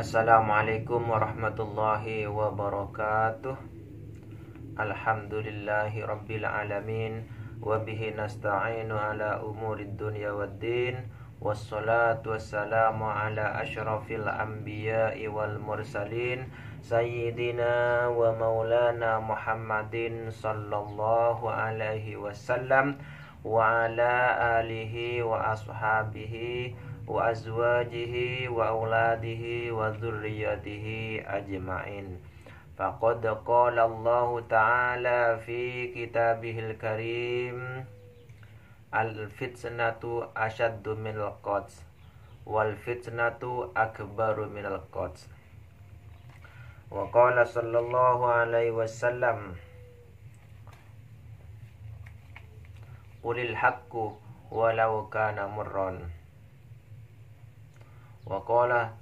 Assalamualaikum warahmatullahi wabarakatuh. Alhamdulillahi rabbil alamin. Wabihi nasta'inu ala umurid dunya waddin. Wassalatu wassalamu ala ashrafil anbiya'i wal mursalin Sayyidina wa maulana Muhammadin sallallahu alaihi wasallam wa ala alihi wa ashabihi wa azwajihi wa auladihi wa dzurriyyatihi ajma'in. Faqad qala Allah ta'ala fi kitabihil karim, al-fitnatu ashaddu minal qatl wal fitnatu akbaru minal qatl. Wa qala sallallahu alaihi wasallam, qulil haqqu walau kana murran. Wa qala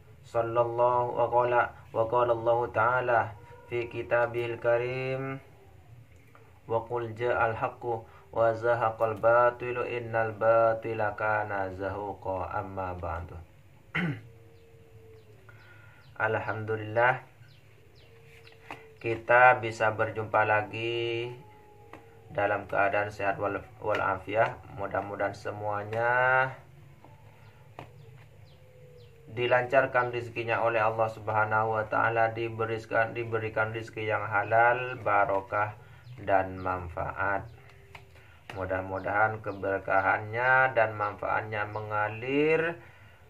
Allah ta'ala fi kitabihil karim, wa qul ja'al haqqu wa zahaqal batilu innal batila kana zahuqa. Amma ba'du. Alhamdulillah, kita bisa berjumpa lagi dalam keadaan sehat walafiat. Mudah-mudahan semuanya dilancarkan rezekinya oleh Allah Subhanahu wa taala, diberikan rezeki yang halal, barokah dan manfaat. Mudah-mudahan keberkahannya dan manfaatnya mengalir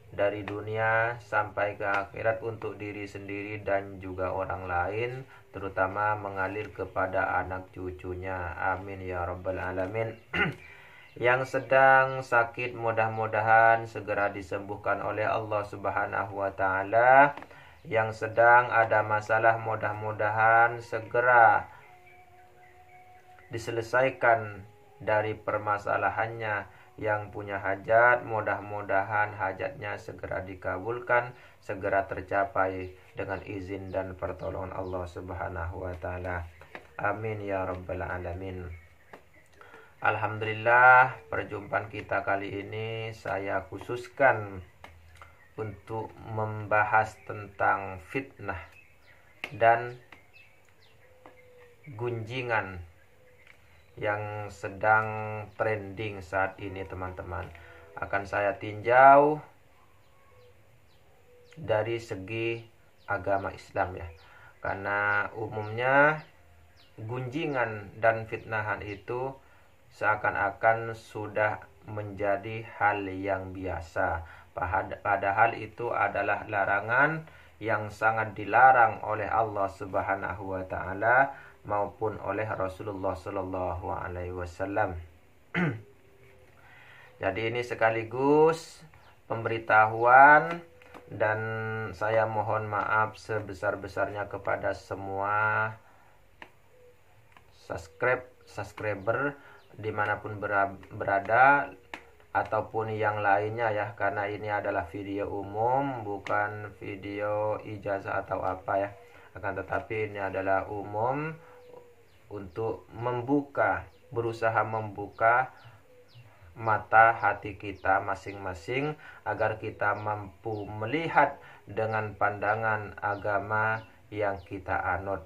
dari dunia sampai ke akhirat untuk diri sendiri dan juga orang lain, terutama mengalir kepada anak cucunya. Amin ya rabbal alamin. Yang sedang sakit mudah-mudahan segera disembuhkan oleh Allah Subhanahu wa taala. Yang sedang ada masalah mudah-mudahan segera diselesaikan dari permasalahannya. Yang punya hajat mudah-mudahan hajatnya segera dikabulkan, segera tercapai dengan izin dan pertolongan Allah Subhanahu wa taala. Amin ya rabbal alamin. Alhamdulillah, perjumpaan kita kali ini saya khususkan untuk membahas tentang fitnah dan gunjingan yang sedang trending saat ini, teman-teman. Akan saya tinjau dari segi agama Islam ya. Karena umumnya gunjingan dan fitnahan itu seakan-akan sudah menjadi hal yang biasa. Padahal itu adalah larangan yang sangat dilarang oleh Allah Subhanahu wa taala maupun oleh Rasulullah sallallahu alaihi wasallam. Jadi ini sekaligus pemberitahuan, dan saya mohon maaf sebesar-besarnya kepada semua subscriber dimanapun berada ataupun yang lainnya ya, karena ini adalah video umum, bukan video ijazah atau apa ya. Akan tetapi ini adalah umum untuk berusaha membuka mata hati kita masing-masing agar kita mampu melihat dengan pandangan agama yang kita anut.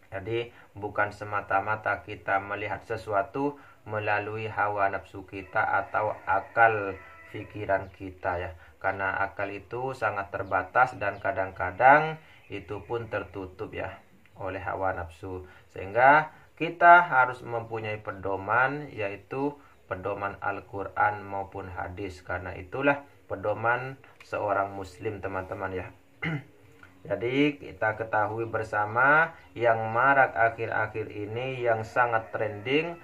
Jadi bukan semata-mata kita melihat sesuatu melalui hawa nafsu kita atau akal pikiran kita ya. Karena akal itu sangat terbatas dan kadang-kadang itu pun tertutup ya oleh hawa nafsu. Sehingga kita harus mempunyai pedoman, yaitu pedoman Al-Quran maupun hadis. Karena itulah pedoman seorang muslim, teman-teman ya. Jadi kita ketahui bersama yang marak akhir-akhir ini, yang sangat trending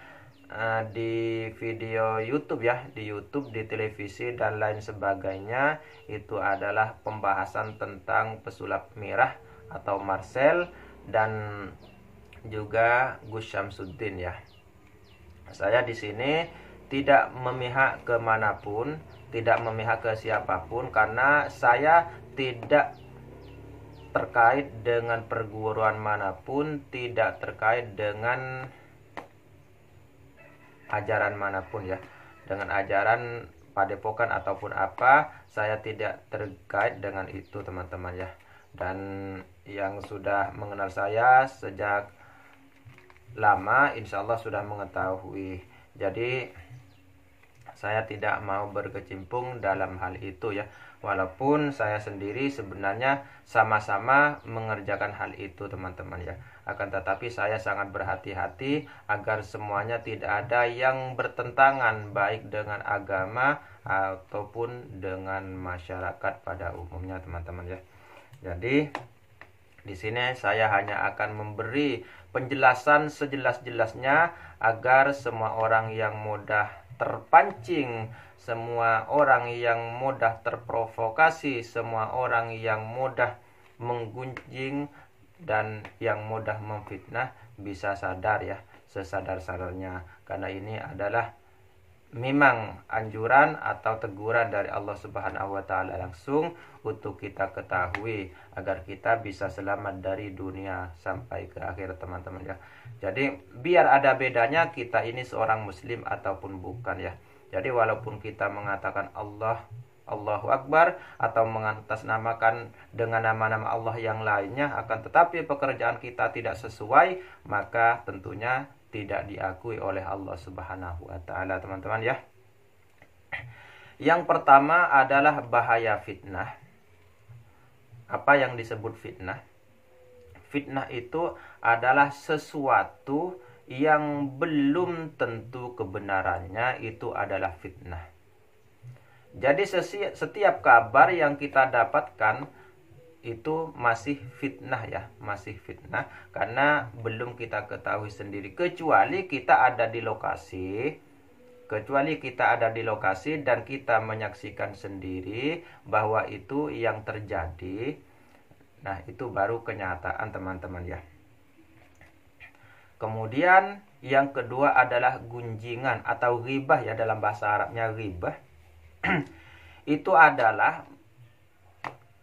di video YouTube ya, di YouTube, di televisi dan lain sebagainya, itu adalah pembahasan tentang pesulap mirah atau Marcel dan juga Gus Syamsuddin ya. Saya di sini tidak memihak kemanapun, tidak memihak ke siapapun, karena saya tidak terkait dengan perguruan manapun, tidak terkait dengan ajaran manapun ya. Dengan ajaran padepokan ataupun apa, saya tidak terkait dengan itu, teman-teman ya. Dan yang sudah mengenal saya sejak lama insya Allah sudah mengetahui. Jadi saya tidak mau berkecimpung dalam hal itu ya. Walaupun saya sendiri sebenarnya sama-sama mengerjakan hal itu teman-teman ya. Akan tetapi saya sangat berhati-hati agar semuanya tidak ada yang bertentangan baik dengan agama ataupun dengan masyarakat pada umumnya teman-teman ya. Jadi di sini saya hanya akan memberi penjelasan sejelas-jelasnya agar semua orang yang mudah terpancing, semua orang yang mudah terprovokasi, semua orang yang mudah menggunjing dan yang mudah memfitnah bisa sadar ya, sesadar-sadarnya, karena ini adalah memang anjuran atau teguran dari Allah Subhanahu wa taala langsung untuk kita ketahui agar kita bisa selamat dari dunia sampai ke akhir teman-teman ya. Jadi biar ada bedanya kita ini seorang muslim ataupun bukan ya. Jadi walaupun kita mengatakan Allahu Akbar atau mengatasnamakan dengan nama-nama Allah yang lainnya, akan tetapi pekerjaan kita tidak sesuai, maka tentunya tidak diakui oleh Allah Subhanahu wa taala teman-teman ya. Yang pertama adalah bahaya fitnah. Apa yang disebut fitnah? Fitnah itu adalah sesuatu yang belum tentu kebenarannya, itu adalah fitnah. Jadi setiap kabar yang kita dapatkan itu masih fitnah ya, masih fitnah karena belum kita ketahui sendiri, kecuali kita ada di lokasi dan kita menyaksikan sendiri bahwa itu yang terjadi. Nah, itu baru kenyataan teman-teman ya. Kemudian yang kedua adalah gunjingan atau ghibah ya, dalam bahasa Arabnya ghibah. Itu adalah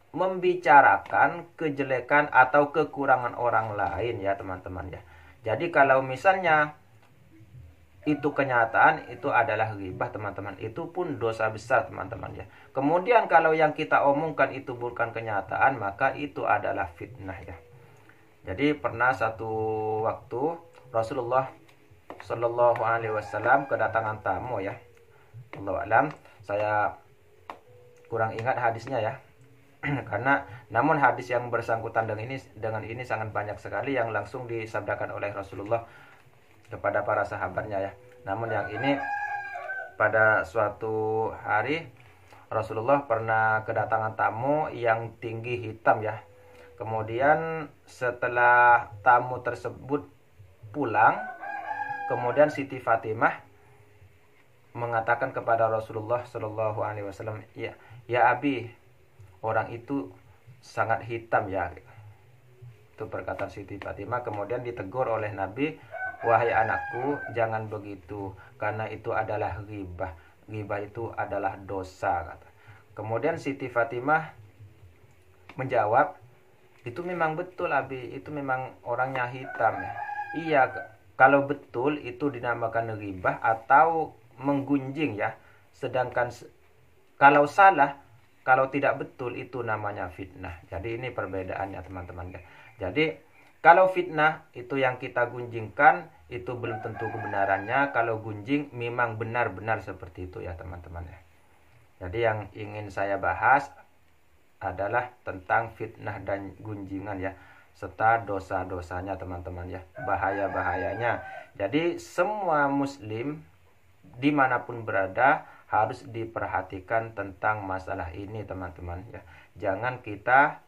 membicarakan kejelekan atau kekurangan orang lain ya teman-teman ya. Jadi kalau misalnya itu kenyataan, itu adalah ghibah teman-teman, itu pun dosa besar teman-teman ya. Kemudian kalau yang kita omongkan itu bukan kenyataan, maka itu adalah fitnah ya. Jadi pernah satu waktu Rasulullah Shallallahu Alaihi Wasallam kedatangan tamu ya. Allahu a'lam, saya kurang ingat hadisnya ya. Karena namun hadis yang bersangkutan dengan ini sangat banyak sekali yang langsung disabdakan oleh Rasulullah kepada para sahabatnya ya. Namun yang ini pada suatu hari Rasulullah pernah kedatangan tamu yang tinggi hitam ya. Kemudian setelah tamu tersebut pulang, kemudian Siti Fatimah mengatakan kepada Rasulullah Shallallahu Alaihi Wasallam, ya Abi, orang itu sangat hitam ya. Itu perkataan Siti Fatimah. Kemudian ditegur oleh Nabi, wahai anakku, jangan begitu, karena itu adalah ghibah. Ghibah itu adalah dosa kata. Kemudian Siti Fatimah menjawab, itu memang betul Abi, itu memang orangnya hitam ya. Iya, kalau betul itu dinamakan ghibah atau menggunjing ya. Sedangkan kalau salah, kalau tidak betul, itu namanya fitnah. Jadi ini perbedaannya teman-teman ya. Jadi kalau fitnah itu yang kita gunjingkan, itu belum tentu kebenarannya. Kalau gunjing memang benar-benar seperti itu ya teman-teman ya. Jadi yang ingin saya bahas adalah tentang fitnah dan gunjingan ya, serta dosa-dosanya teman-teman ya, bahaya-bahayanya. Jadi semua muslim dimanapun berada harus diperhatikan tentang masalah ini teman-teman ya. Jangan kita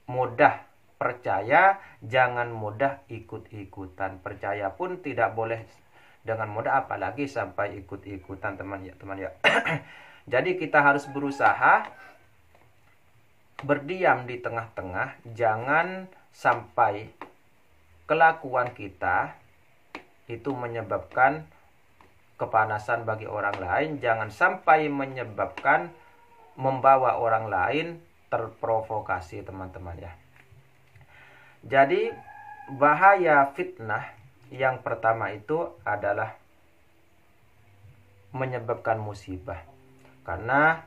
mudah percaya, jangan mudah ikut-ikutan. Percaya pun tidak boleh dengan mudah, apalagi sampai ikut-ikutan teman ya. Jadi kita harus berusaha berdiam di tengah-tengah, jangan sampai kelakuan kita itu menyebabkan kepanasan bagi orang lain, jangan sampai menyebabkan membawa orang lain terprovokasi teman-teman ya. Jadi bahaya fitnah yang pertama itu adalah menyebabkan musibah. Karena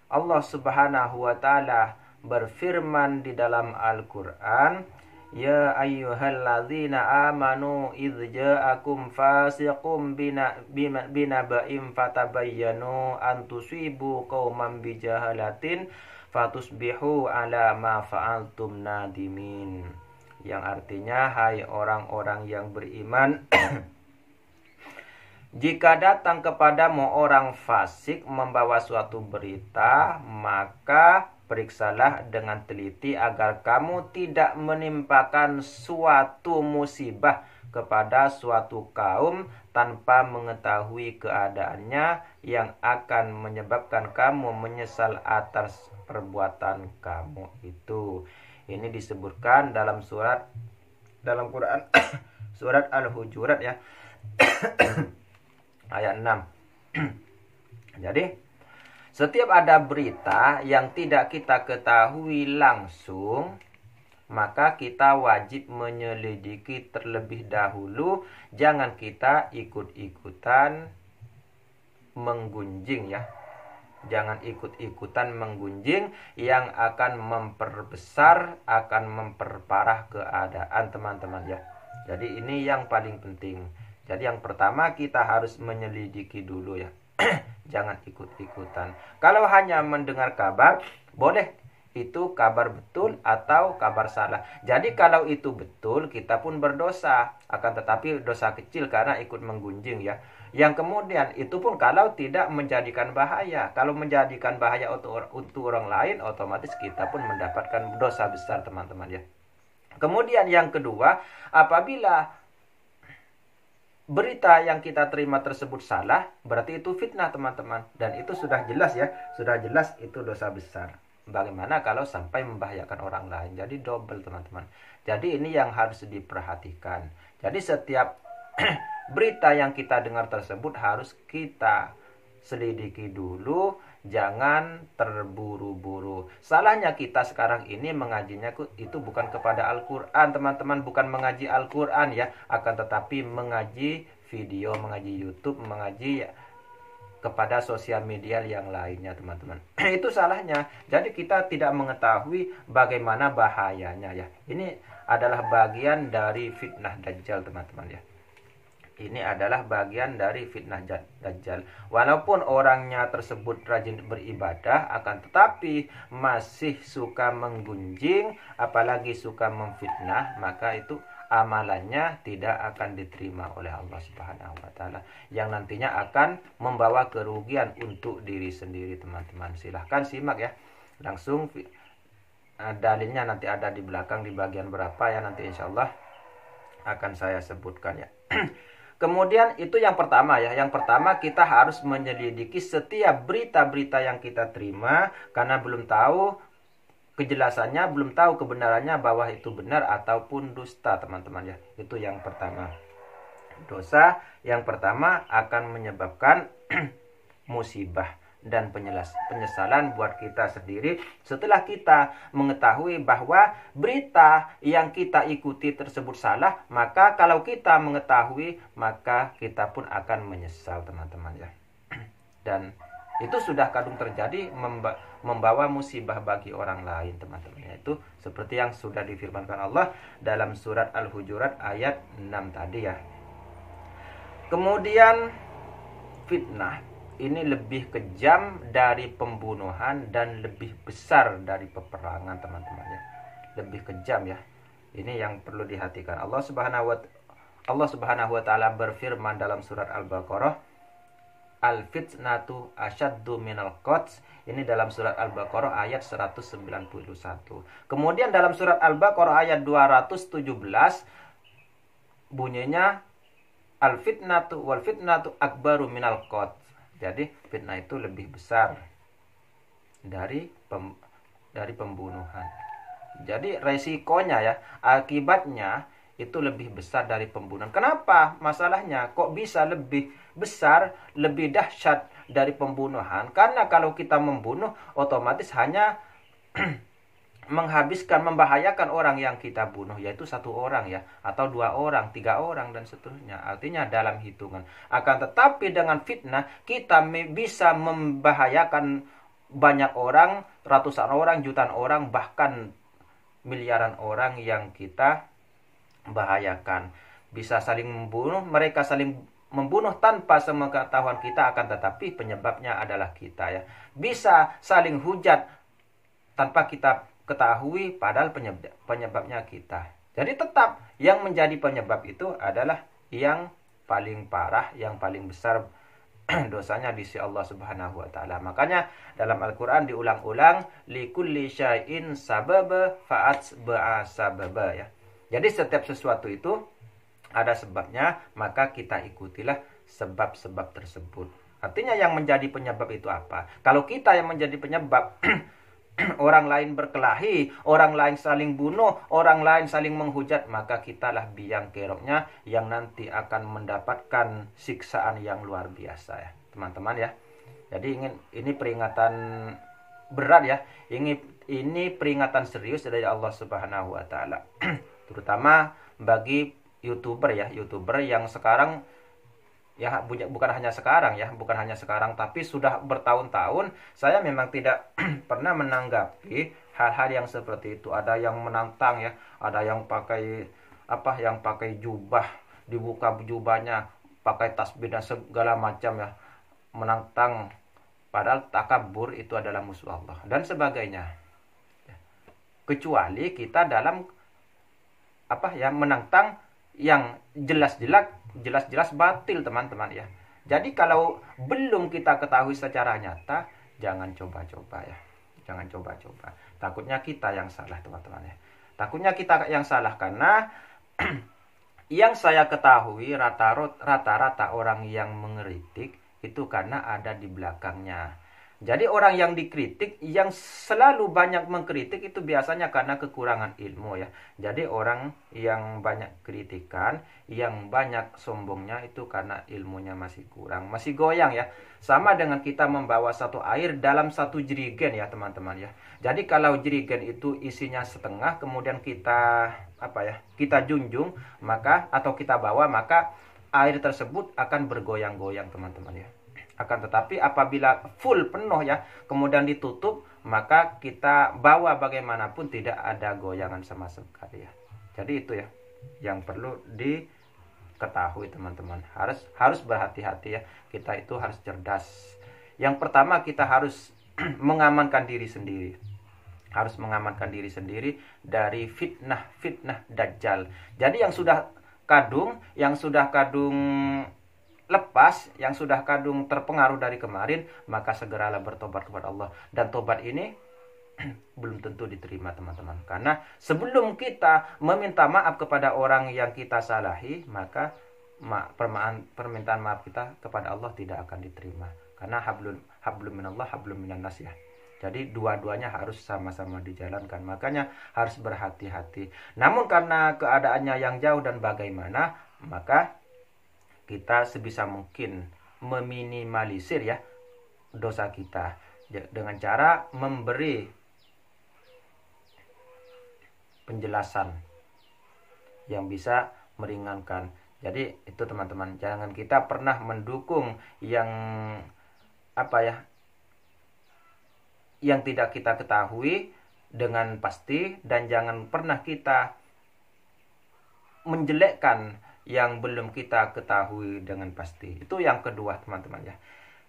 Allah Subhanahu wa taala berfirman di dalam Al-Qur'an, ya ayyuhalladzina amanu idz ja'akum fasiqum binaba'in fatabayyanu an tusibu qauman bijahalatin fatusbihu ala ma fa'altum nadimin. Yang artinya, hai orang-orang yang beriman, jika datang kepadamu orang fasik membawa suatu berita, maka periksalah dengan teliti agar kamu tidak menimpakan suatu musibah kepada suatu kaum tanpa mengetahui keadaannya, yang akan menyebabkan kamu menyesal atas perbuatan kamu itu. Ini disebutkan dalam Quran surat Al-Hujurat ya. Ayat 6. Jadi, setiap ada berita yang tidak kita ketahui langsung, maka kita wajib menyelidiki terlebih dahulu. Jangan kita ikut-ikutan menggunjing ya. Jangan ikut-ikutan menggunjing yang akan memperbesar, akan memperparah keadaan teman-teman ya. Jadi ini yang paling penting. Jadi yang pertama kita harus menyelidiki dulu ya. Jangan ikut-ikutan. Kalau hanya mendengar kabar, boleh itu kabar betul atau kabar salah. Jadi kalau itu betul, kita pun berdosa. Akan tetapi dosa kecil karena ikut menggunjing ya. Yang kemudian itu pun kalau tidak menjadikan bahaya. Kalau menjadikan bahaya untuk orang lain, otomatis kita pun mendapatkan dosa besar teman-teman ya. Kemudian yang kedua, apabila berita yang kita terima tersebut salah, berarti itu fitnah teman-teman. Dan itu sudah jelas ya, sudah jelas itu dosa besar. Bagaimana kalau sampai membahayakan orang lain? Jadi double teman-teman. Jadi ini yang harus diperhatikan. Jadi setiap berita yang kita dengar tersebut harus kita selidiki dulu, jangan terburu-buru. Salahnya kita sekarang ini mengajinya itu bukan kepada Al-Quran teman-teman, bukan mengaji Al-Quran ya, akan tetapi mengaji video, mengaji YouTube, mengaji kepada sosial media yang lainnya teman-teman. Itu salahnya. Jadi kita tidak mengetahui bagaimana bahayanya ya. Ini adalah bagian dari fitnah Dajjal teman-teman ya. Ini adalah bagian dari fitnah Dajjal. Walaupun orangnya tersebut rajin beribadah, akan tetapi masih suka menggunjing, apalagi suka memfitnah, maka itu amalannya tidak akan diterima oleh Allah Subhanahu wa taala, yang nantinya akan membawa kerugian untuk diri sendiri teman-teman. Silahkan simak ya. Langsung dalilnya nanti ada di belakang di bagian berapa ya, nanti insya Allah akan saya sebutkan ya. Kemudian itu yang pertama ya. Yang pertama kita harus menyelidiki setiap berita-berita yang kita terima, karena belum tahu kejelasannya, belum tahu kebenarannya bahwa itu benar ataupun dusta teman-teman ya. Itu yang pertama. Dosa yang pertama akan menyebabkan musibah dan penyesalan buat kita sendiri setelah kita mengetahui bahwa berita yang kita ikuti tersebut salah. Maka kalau kita mengetahui, maka kita pun akan menyesal teman-teman ya. Dan itu sudah kadung terjadi, membawa musibah bagi orang lain teman-teman. Itu seperti yang sudah difirmankan Allah dalam surat Al-Hujurat ayat 6 tadi ya. Kemudian fitnah ini lebih kejam dari pembunuhan dan lebih besar dari peperangan teman-teman ya. Lebih kejam ya. Ini yang perlu dihatikan. Allah Subhanahu wa taala berfirman dalam surat Al-Baqarah, Al-fitnatu asyaddu minal qatl. Ini dalam surat Al-Baqarah ayat 191. Kemudian dalam surat Al-Baqarah ayat 217 bunyinya al-fitnatu wal fitnatu akbaru minal qatl. Jadi fitnah itu lebih besar dari pembunuhan. Jadi resikonya ya, akibatnya itu lebih besar dari pembunuhan. Kenapa? Masalahnya kok bisa lebih besar, lebih dahsyat dari pembunuhan? Karena kalau kita membunuh, otomatis hanya membahayakan orang yang kita bunuh, yaitu satu orang ya, atau 2 orang, 3 orang dan seterusnya. Artinya dalam hitungan. Akan tetapi dengan fitnah kita bisa membahayakan banyak orang, ratusan orang, jutaan orang, bahkan miliaran orang yang kita bahayakan. Bisa saling membunuh, mereka saling membunuh tanpa sepengetahuan kita, akan tetapi penyebabnya adalah kita ya. Bisa saling hujat tanpa kita ketahui, padahal penyebabnya kita. Jadi tetap yang menjadi penyebab itu adalah yang paling parah, yang paling besar dosanya di sisi Allah Subhanahu wa taala. Makanya dalam Al-Qur'an diulang-ulang, likulli syai'in sababa fa'atba'a sababa ya. Jadi setiap sesuatu itu ada sebabnya, maka kita ikutilah sebab-sebab tersebut. Artinya yang menjadi penyebab itu apa? Kalau kita yang menjadi penyebab orang lain berkelahi, orang lain saling bunuh, orang lain saling menghujat, maka kitalah biang keroknya yang nanti akan mendapatkan siksaan yang luar biasa ya, teman-teman ya. Jadi ini peringatan berat ya. Ini peringatan serius dari Allah Subhanahu wa taala. Terutama bagi YouTuber ya, YouTuber yang sekarang ya, bukan hanya sekarang tapi sudah bertahun-tahun saya memang tidak pernah menanggapi hal-hal yang seperti itu. Ada yang menantang ya, ada yang pakai yang pakai jubah, dibuka jubahnya, pakai tasbih dan segala macam ya, menantang, padahal takabur itu adalah musuh Allah dan sebagainya. Kecuali kita dalam menantang yang jelas-jelas batil, teman-teman ya. Jadi kalau belum kita ketahui secara nyata, jangan coba-coba ya. Jangan coba-coba. Takutnya kita yang salah, teman-teman ya. Takutnya kita yang salah karena yang saya ketahui rata-rata orang yang mengkritik itu karena ada di belakangnya. Jadi orang yang dikritik, yang selalu banyak mengkritik itu biasanya karena kekurangan ilmu ya. Jadi orang yang banyak kritikan, yang banyak sombongnya itu karena ilmunya masih kurang, masih goyang ya. Sama dengan kita membawa satu air dalam satu jerigen ya teman-teman ya. Jadi kalau jerigen itu isinya setengah, kemudian kita kita junjung, atau kita bawa, maka air tersebut akan bergoyang-goyang teman-teman ya. Akan tetapi apabila full penuh ya, kemudian ditutup, maka kita bawa bagaimanapun tidak ada goyangan sama sekali ya. Jadi itu ya yang perlu diketahui teman-teman. Harus berhati-hati ya. Kita itu harus cerdas. Yang pertama kita harus mengamankan diri sendiri. Harus mengamankan diri sendiri dari fitnah Dajjal. Jadi yang sudah kadung lepas, yang sudah kadung terpengaruh dari kemarin, maka segeralah bertobat kepada Allah. Dan tobat ini belum tentu diterima teman-teman. Karena sebelum kita meminta maaf kepada orang yang kita salahi, maka permintaan maaf kita kepada Allah tidak akan diterima. Karena hablum minallah, hablum minan nas ya. Jadi dua-duanya harus sama-sama dijalankan. Makanya harus berhati-hati. Namun karena keadaannya yang jauh dan bagaimana, maka kita sebisa mungkin meminimalisir ya dosa kita dengan cara memberi penjelasan yang bisa meringankan. Jadi itu teman-teman, jangan kita pernah mendukung yang yang tidak kita ketahui dengan pasti, dan jangan pernah kita menjelekkan yang belum kita ketahui dengan pasti. Itu yang kedua teman-teman ya.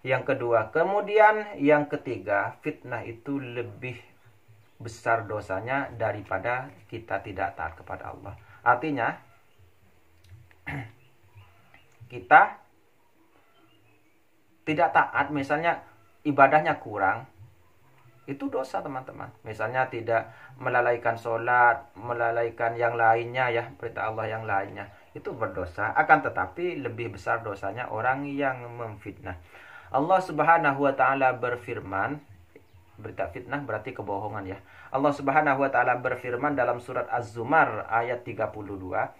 Yang kedua. Kemudian yang ketiga, fitnah itu lebih besar dosanya daripada kita tidak taat kepada Allah. Artinya kita tidak taat, misalnya ibadahnya kurang, itu dosa teman-teman. Misalnya tidak melalaikan sholat, melalaikan yang lainnya ya, perintah Allah yang lainnya, itu berdosa. Akan tetapi lebih besar dosanya orang yang memfitnah. Allah Subhanahu wa taala berfirman, berita fitnah berarti kebohongan ya. Allah Subhanahu wa taala berfirman dalam surat Az-Zumar ayat 32,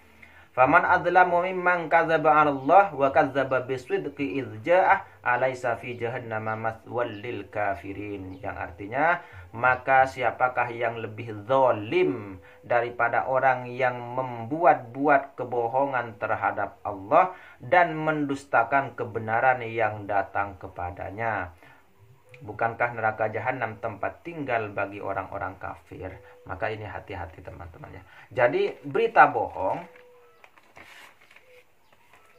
"Faman adzlamu mimman kadzdzaba 'ala Allah wa kadzdzaba bisidqi idz ja'ah alaisa fi jahannama mathwal lil kafirin." Yang artinya, maka siapakah yang lebih zalim daripada orang yang membuat-buat kebohongan terhadap Allah dan mendustakan kebenaran yang datang kepadanya. Bukankah neraka jahanam tempat tinggal bagi orang-orang kafir? Maka ini hati-hati teman-teman ya. Jadi berita bohong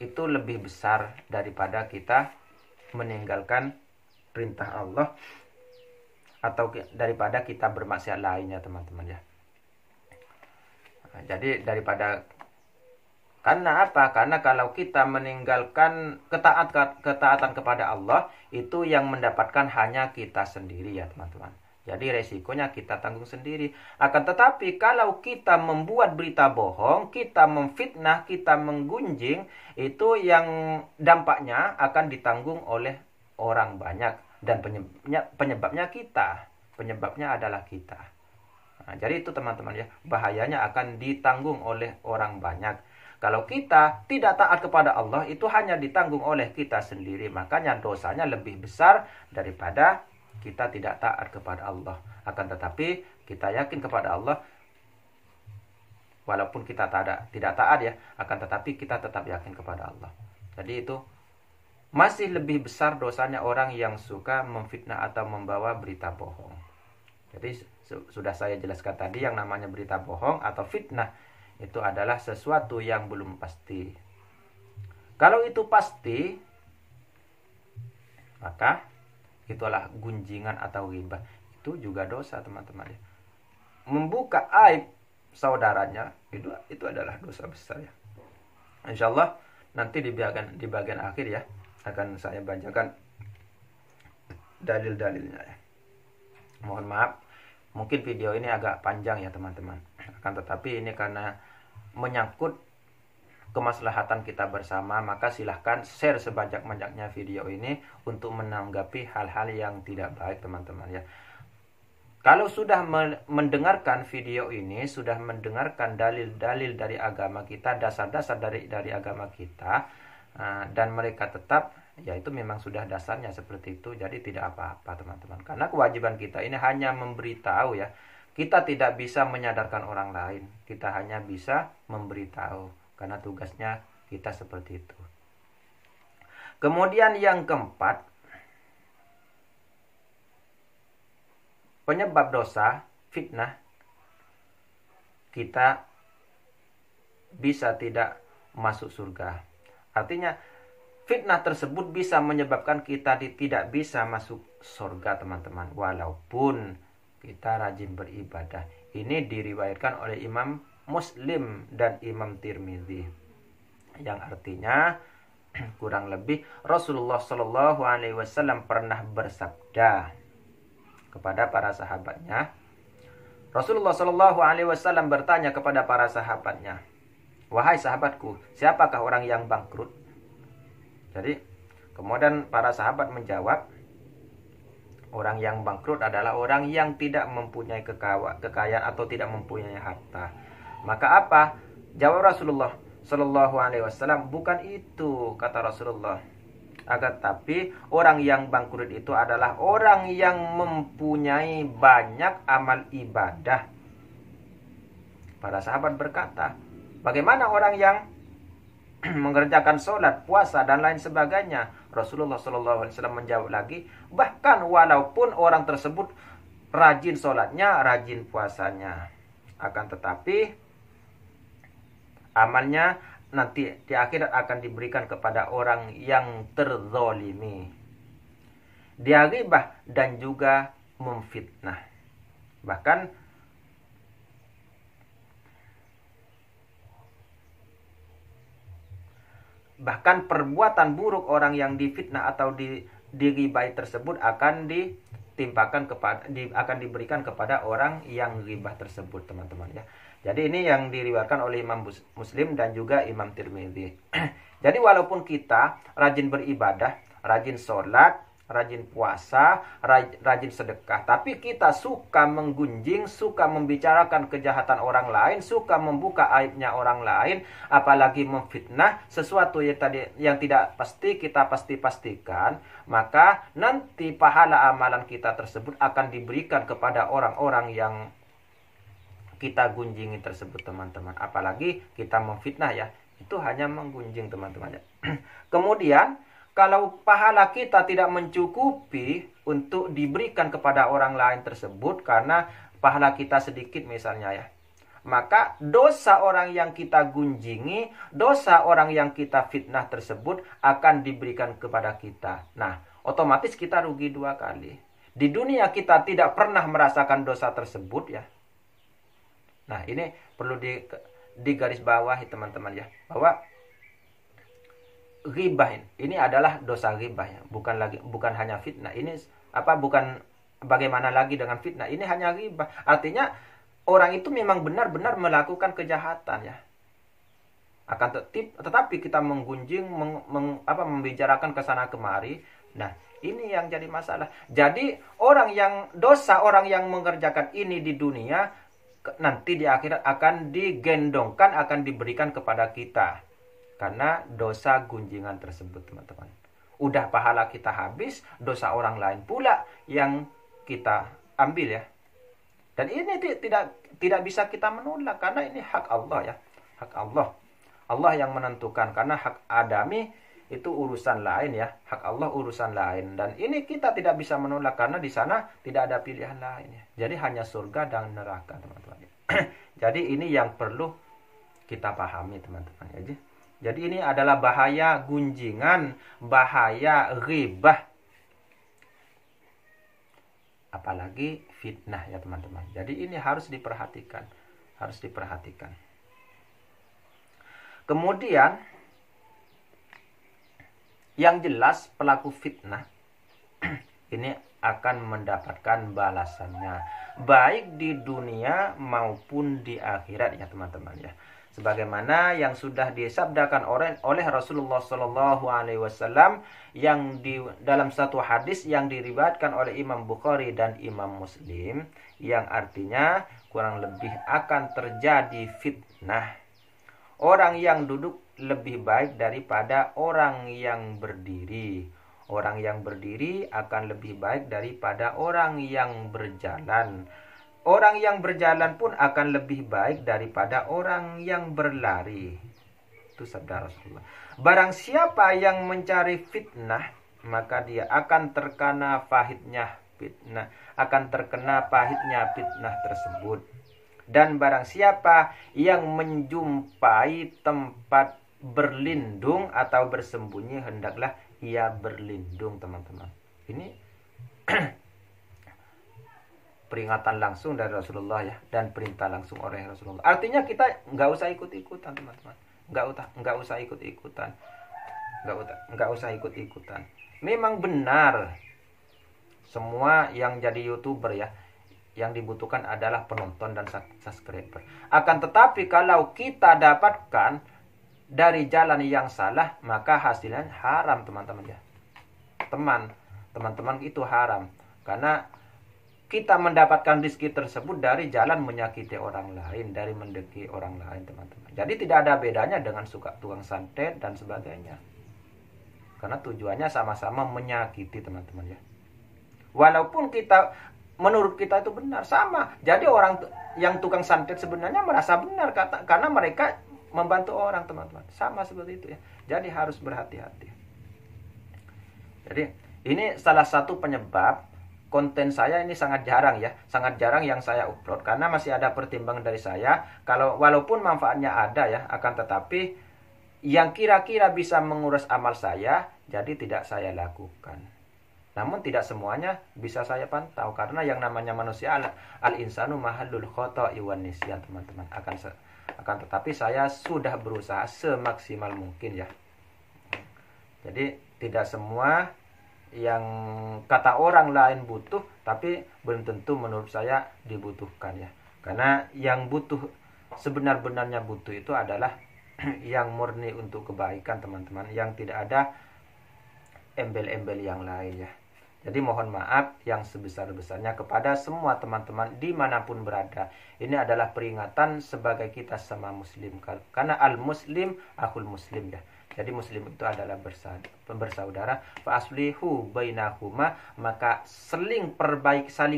itu lebih besar daripada kita meninggalkan perintah Allah atau daripada kita bermaksiat lainnya teman-teman ya. Nah, jadi daripada, karena apa? Karena kalau kita meninggalkan ketaatan kepada Allah, itu yang mendapatkan hanya kita sendiri ya teman-teman. Jadi resikonya kita tanggung sendiri. Akan tetapi kalau kita membuat berita bohong, kita memfitnah, kita menggunjing, itu yang dampaknya akan ditanggung oleh orang banyak. Dan penyebabnya kita. Penyebabnya adalah kita. Nah, jadi itu teman-teman ya. Bahayanya akan ditanggung oleh orang banyak. Kalau kita tidak taat kepada Allah, itu hanya ditanggung oleh kita sendiri. Makanya dosanya lebih besar daripada kita tidak taat kepada Allah. Akan tetapi kita yakin kepada Allah, walaupun kita tidak taat ya, akan tetapi kita tetap yakin kepada Allah. Jadi itu masih lebih besar dosanya orang yang suka memfitnah atau membawa berita bohong. Jadi sudah saya jelaskan tadi, yang namanya berita bohong atau fitnah itu adalah sesuatu yang belum pasti. Kalau itu pasti, maka itulah gunjingan atau ghibah. Itu juga dosa teman-teman ya. Membuka aib saudaranya itu adalah dosa besar ya. Insyaallah nanti di bagian akhir ya akan saya bacakan dalil-dalilnya ya. Mohon maaf, mungkin video ini agak panjang ya teman-teman. Akan tetapi ini karena menyangkut kemaslahatan kita bersama, maka silahkan share sebanyak-banyaknya video ini untuk menanggapi hal-hal yang tidak baik teman-teman ya. Kalau sudah mendengarkan video ini, sudah mendengarkan dalil-dalil dari agama kita, dasar-dasar dari agama kita, dan mereka tetap, ya itu memang sudah dasarnya seperti itu, jadi tidak apa-apa teman-teman. Karena kewajiban kita ini hanya memberitahu ya. Kita tidak bisa menyadarkan orang lain, kita hanya bisa memberitahu, karena tugasnya kita seperti itu. Kemudian yang keempat, penyebab dosa fitnah, kita bisa tidak masuk surga. Artinya fitnah tersebut bisa menyebabkan kita tidak bisa masuk surga teman-teman, walaupun kita rajin beribadah. Ini diriwayatkan oleh Imam Muslim dan Imam Tirmidzi, yang artinya kurang lebih Rasulullah Shallallahu Alaihi Wasallam pernah bersabda kepada para sahabatnya. Rasulullah Shallallahu Alaihi Wasallam bertanya kepada para sahabatnya, wahai sahabatku, siapakah orang yang bangkrut? Jadi kemudian para sahabat menjawab, orang yang bangkrut adalah orang yang tidak mempunyai kekayaan atau tidak mempunyai harta. Maka apa? Jawab Rasulullah Shallallahu Alaihi Wasallam, bukan itu, kata Rasulullah. Akan tapi orang yang bangkrut itu adalah orang yang mempunyai banyak amal ibadah. Para sahabat berkata, bagaimana orang yang mengerjakan sholat, puasa dan lain sebagainya? Rasulullah SAW menjawab lagi, bahkan walaupun orang tersebut rajin sholatnya, rajin puasanya, akan tetapi amalnya nanti di akhirat akan diberikan kepada orang yang terzolimi. Dia ghibah dan juga memfitnah. Bahkan perbuatan buruk orang yang difitnah atau dighibahi tersebut akan diberikan kepada orang yang ghibah tersebut teman-teman ya. Jadi ini yang diriwayatkan oleh Imam Muslim dan juga Imam Tirmidzi. Jadi walaupun kita rajin beribadah, rajin sholat, rajin puasa, rajin sedekah, tapi kita suka menggunjing, suka membicarakan kejahatan orang lain, suka membuka aibnya orang lain, apalagi memfitnah sesuatu yang tidak pasti kita pastikan, maka nanti pahala amalan kita tersebut akan diberikan kepada orang-orang yang kita gunjingi tersebut teman-teman. Apalagi kita memfitnah ya, itu hanya menggunjing teman-teman ya. Kemudian kalau pahala kita tidak mencukupi untuk diberikan kepada orang lain tersebut karena pahala kita sedikit misalnya ya, maka dosa orang yang kita gunjingi, dosa orang yang kita fitnah tersebut akan diberikan kepada kita. Nah, otomatis kita rugi 2 kali. Di dunia kita tidak pernah merasakan dosa tersebut ya. Nah, ini perlu digarisbawahi teman-teman ya, bahwa ghibah ini adalah dosa ghibah ya, bukan hanya fitnah. Ini bukan bagaimana lagi dengan fitnah, ini hanya ghibah. Artinya orang itu memang benar-benar melakukan kejahatan ya. Tetapi kita menggunjing, membicarakan ke sana kemari. Nah, ini yang jadi masalah. Jadi orang yang mengerjakan ini di dunia, nanti di akhirat akan digendongkan, akan diberikan kepada kita. Karena dosa gunjingan tersebut teman-teman. Udah pahala kita habis, dosa orang lain pula yang kita ambil ya. Dan ini tidak bisa kita menolak karena ini hak Allah ya. Hak Allah. Allah yang menentukan, karena hak adami itu urusan lain ya. Hak Allah urusan lain. Dan ini kita tidak bisa menolak karena di sana tidak ada pilihan lain ya. Jadi hanya surga dan neraka teman-teman. Jadi ini yang perlu kita pahami teman-teman ya. Jadi ini adalah bahaya gunjingan, bahaya ghibah. Apalagi fitnah ya teman-teman. Jadi ini harus diperhatikan. Harus diperhatikan. Kemudian, yang jelas pelaku fitnah ini akan mendapatkan balasannya. Baik di dunia maupun di akhirat ya teman-teman ya. Sebagaimana yang sudah disabdakan oleh Rasulullah SAW yang dalam satu hadis yang diriwayatkan oleh Imam Bukhari dan Imam Muslim, yang artinya kurang lebih akan terjadi fitnah. Orang yang duduk lebih baik daripada orang yang berdiri. Orang yang berdiri akan lebih baik daripada orang yang berjalan. Orang yang berjalan pun akan lebih baik daripada orang yang berlari. Itu sabda Rasulullah. Barang siapa yang mencari fitnah, maka dia akan terkena pahitnya fitnah. Akan terkena pahitnya fitnah tersebut. Dan barang siapa yang menjumpai tempat berlindung atau bersembunyi, hendaklah ia berlindung teman-teman. Ini peringatan langsung dari Rasulullah ya, dan perintah langsung oleh Rasulullah. Artinya kita nggak usah ikut-ikutan teman-teman, nggak usah ikut-ikutan, nggak usah ikut-ikutan. Memang benar semua yang jadi YouTuber ya, yang dibutuhkan adalah penonton dan subscriber. Akan tetapi kalau kita dapatkan dari jalan yang salah, maka hasilnya haram teman-teman ya. Teman-teman itu haram karena kita mendapatkan rezeki tersebut dari jalan menyakiti orang lain, dari mendeki orang lain teman-teman. Jadi tidak ada bedanya dengan suka tukang santet dan sebagainya. Karena tujuannya sama-sama menyakiti teman-teman ya. Walaupun menurut kita itu benar, sama. Jadi orang yang tukang santet sebenarnya merasa benar karena mereka membantu orang teman-teman. Sama seperti itu ya. Jadi harus berhati-hati. Jadi ini salah satu penyebab konten saya ini sangat jarang ya, sangat jarang yang saya upload karena masih ada pertimbangan dari saya. Walaupun manfaatnya ada ya, akan tetapi yang kira-kira bisa menguras amal saya, jadi tidak saya lakukan. Namun tidak semuanya bisa saya pantau karena yang namanya manusia al-insanu mahallul khoto'i wan nisyan teman-teman. Akan tetapi saya sudah berusaha semaksimal mungkin ya. Jadi tidak semua yang kata orang lain butuh, tapi belum tentu menurut saya dibutuhkan ya. Karena yang butuh, sebenar-benarnya butuh itu adalah yang murni untuk kebaikan teman-teman, yang tidak ada embel-embel yang lain ya. Jadi mohon maaf yang sebesar-besarnya kepada semua teman-teman dimanapun berada. Ini adalah peringatan sebagai kita sama muslim, karena al-muslim akhul muslim ya. Jadi muslim itu adalah bersaudara. Fa aslihu bainahuma, maka saling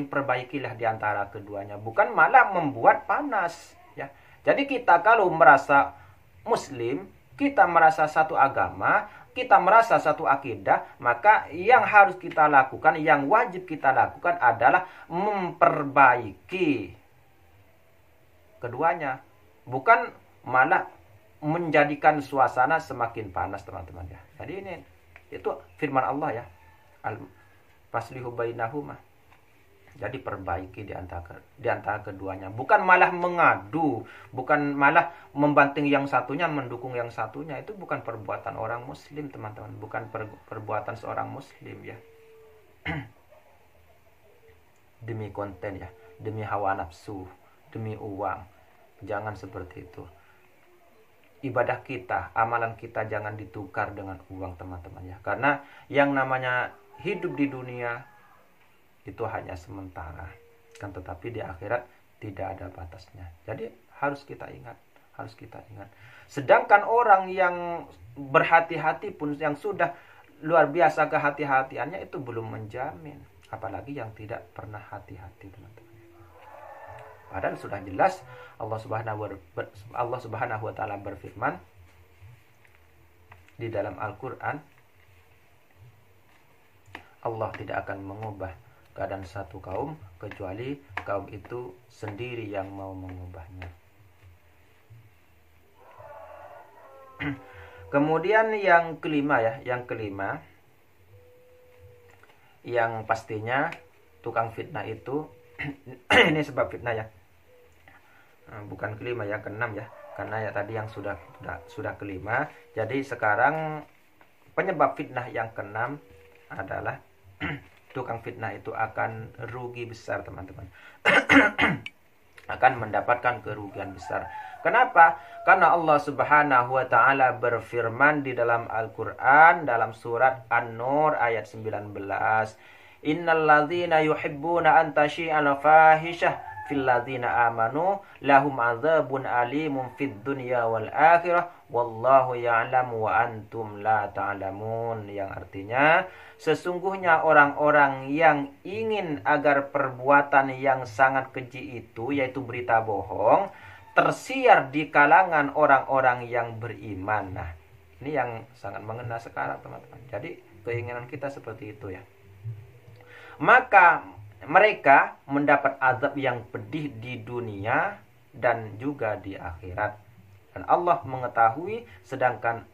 perbaikilah di antara keduanya, bukan malah membuat panas ya. Jadi kita kalau merasa muslim, kita merasa satu agama, kita merasa satu akidah, maka yang harus kita lakukan, yang wajib kita lakukan adalah memperbaiki keduanya. Bukan malah menjadikan suasana semakin panas, teman-teman ya. Jadi ini itu firman Allah ya. Faslihu bainahuma. Jadi perbaiki di antara keduanya. Bukan malah mengadu, bukan malah membanting yang satunya, mendukung yang satunya. Itu bukan perbuatan orang muslim, teman-teman. Bukan perbuatan seorang muslim ya. Demi konten ya, demi hawa nafsu, demi uang. Jangan seperti itu. Ibadah kita, amalan kita jangan ditukar dengan uang, teman-teman ya. Karena yang namanya hidup di dunia itu hanya sementara, kan, tetapi di akhirat tidak ada batasnya. Jadi harus kita ingat. Sedangkan orang yang berhati-hati pun, yang sudah luar biasa kehati-hatiannya, itu belum menjamin, apalagi yang tidak pernah hati-hati, teman-teman. Padahal sudah jelas Allah Subhanahu wa taala berfirman di dalam Al-Qur'an, Allah tidak akan mengubah keadaan satu kaum kecuali kaum itu sendiri yang mau mengubahnya. Kemudian yang kelima ya, yang pastinya tukang fitnah itu ini sebab fitnah ya. Bukan kelima ya, keenam ya. Karena ya tadi yang sudah kelima. Jadi sekarang penyebab fitnah yang keenam adalah tukang fitnah itu akan rugi besar, teman-teman. Akan mendapatkan kerugian besar. Kenapa? Karena Allah Subhanahu wa taala berfirman di dalam Al-Qur'an dalam surat An-Nur ayat 19, "Innalladzina yuhibbuna an tashi'al fahisyah fil ladzina amanu lahum adzabun alimun fid dunya wal akhirah wallahu ya'lamu wa antum la ta'lamun." Yang artinya, sesungguhnya orang-orang yang ingin agar perbuatan yang sangat keji itu, yaitu berita bohong, tersiar di kalangan orang-orang yang beriman. Nah, ini yang sangat mengena sekarang, teman-teman. Jadi keinginan kita seperti itu ya. Maka mereka mendapat azab yang pedih di dunia dan juga di akhirat. Dan Allah mengetahui, sedangkan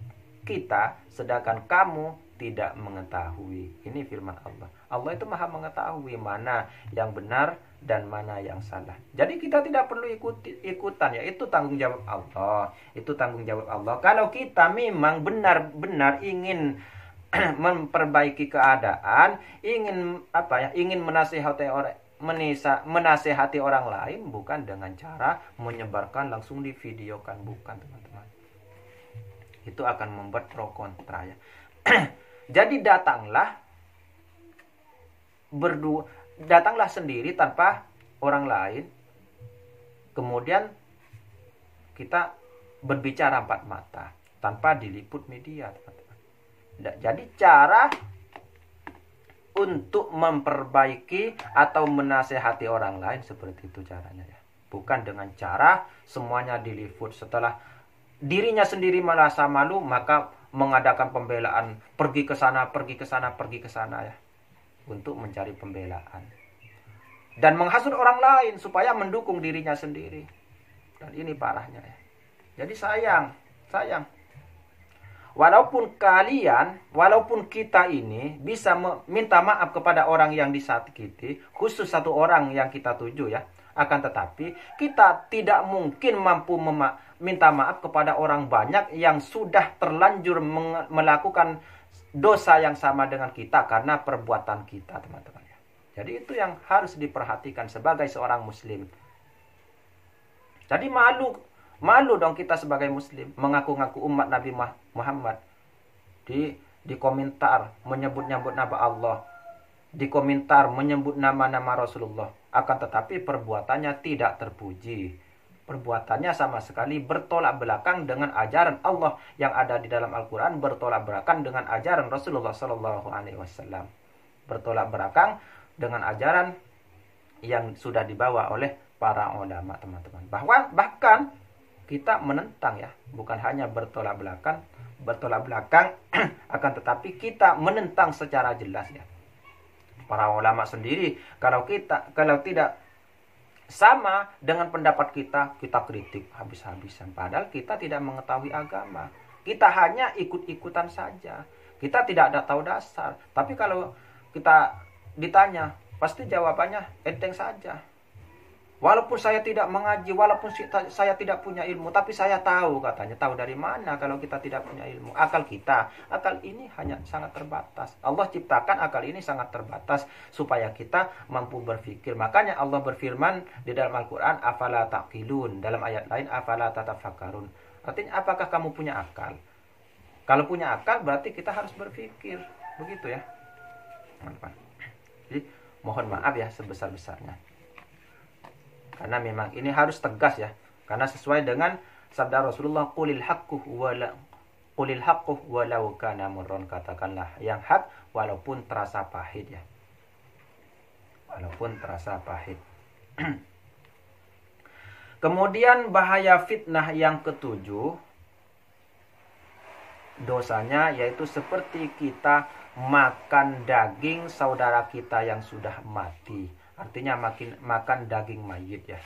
kamu tidak mengetahui. Ini firman Allah. Allah itu maha mengetahui mana yang benar dan mana yang salah. Jadi kita tidak perlu ikutan ya. Itu tanggung jawab Allah. Kalau kita memang benar-benar ingin memperbaiki keadaan, ingin menasehati orang lain, bukan dengan cara menyebarkan langsung divideokan, bukan, teman-teman. Itu akan membuat pro kontra ya. Jadi datanglah sendiri tanpa orang lain. Kemudian kita berbicara empat mata tanpa diliput media, teman-teman. Jadi cara untuk memperbaiki atau menasehati orang lain seperti itu caranya ya. Bukan dengan cara semuanya diliput, setelah dirinya sendiri merasa malu maka mengadakan pembelaan, pergi ke sana ya, untuk mencari pembelaan dan menghasut orang lain supaya mendukung dirinya sendiri. Dan ini parahnya ya. Jadi sayang. Walaupun kita ini bisa minta maaf kepada orang yang disakiti, khusus satu orang yang kita tuju ya, akan tetapi kita tidak mungkin mampu minta maaf kepada orang banyak yang sudah terlanjur melakukan dosa yang sama dengan kita karena perbuatan kita, teman-teman ya. Jadi itu yang harus diperhatikan sebagai seorang muslim. Jadi malu dong kita sebagai muslim mengaku-ngaku umat Nabi Muhammad. Di komentar menyebut-nyebut nama Allah, di komentar menyebut nama-nama Rasulullah, akan tetapi perbuatannya tidak terpuji. Perbuatannya sama sekali bertolak belakang dengan ajaran Allah yang ada di dalam Al-Quran, bertolak belakang dengan ajaran Rasulullah SAW, bertolak belakang dengan ajaran yang sudah dibawa oleh para ulama, teman-teman. Bahkan kita menentang ya, bukan hanya bertolak belakang, bertolak belakang, akan tetapi kita menentang secara jelas ya. Para ulama sendiri kalau tidak sama dengan pendapat kita kritik habis-habisan. Padahal kita tidak mengetahui agama. Kita hanya ikut-ikutan saja. Kita tidak ada tahu dasar. Tapi kalau kita ditanya, pasti jawabannya enteng saja. Walaupun saya tidak mengaji, walaupun saya tidak punya ilmu, tapi saya tahu katanya. Tahu dari mana kalau kita tidak punya ilmu? Akal ini hanya sangat terbatas. Allah ciptakan akal ini sangat terbatas supaya kita mampu berpikir. Makanya Allah berfirman di dalam Al-Quran, afala taqilun. Dalam ayat lain, afala tatafakkarun. Artinya, apakah kamu punya akal? Kalau punya akal berarti kita harus berpikir. Begitu ya. Jadi mohon maaf ya sebesar-besarnya. Karena memang ini harus tegas ya. Karena sesuai dengan sabda Rasulullah, qulil haqqu walau kana murran, katakanlah yang hak walaupun terasa pahit ya. Walaupun terasa pahit. Kemudian bahaya fitnah yang ketujuh, dosanya yaitu seperti kita makan daging saudara kita yang sudah mati. Artinya makan daging mayit ya.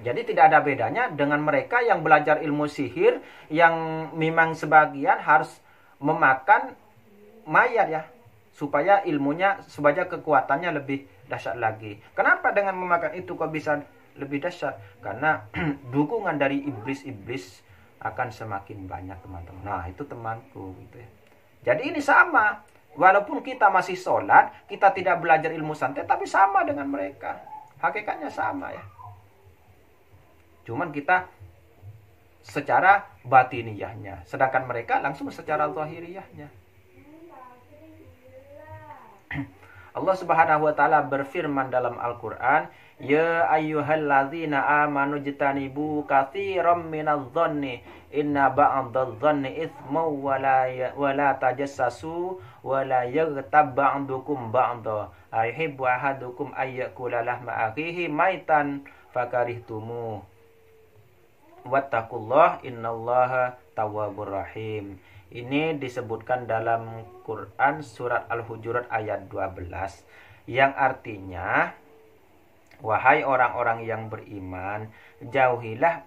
Jadi tidak ada bedanya dengan mereka yang belajar ilmu sihir, yang memang sebagian harus memakan mayat ya, supaya ilmunya, supaya kekuatannya lebih dahsyat lagi. Kenapa dengan memakan itu kok bisa lebih dahsyat? Karena dukungan dari iblis-iblis akan semakin banyak teman-teman. Nah itu temanku gitu ya. Jadi ini sama. Walaupun kita masih sholat, kita tidak belajar ilmu santet, tapi sama dengan mereka. Hakikatnya sama ya. Cuman kita secara batiniyahnya, sedangkan mereka langsung secara zahiriyahnya. Allah Subhanahu wa taala berfirman dalam Al-Qur'an, ya ayyuhalladzina amanu jtanibu katsiran minadh-dhanni inna ba'dadh-dhanni itsmun wa la tajassasu wa la yaghtab ba'dukum ba'dha ayhibbu ahadukum ayyakula lahma akhihi maitan fakarihtumu wattaqullah innallaha tawwabur rahim. Ini disebutkan dalam Quran surat Al-Hujurat ayat 12 yang artinya, wahai orang-orang yang beriman, jauhilah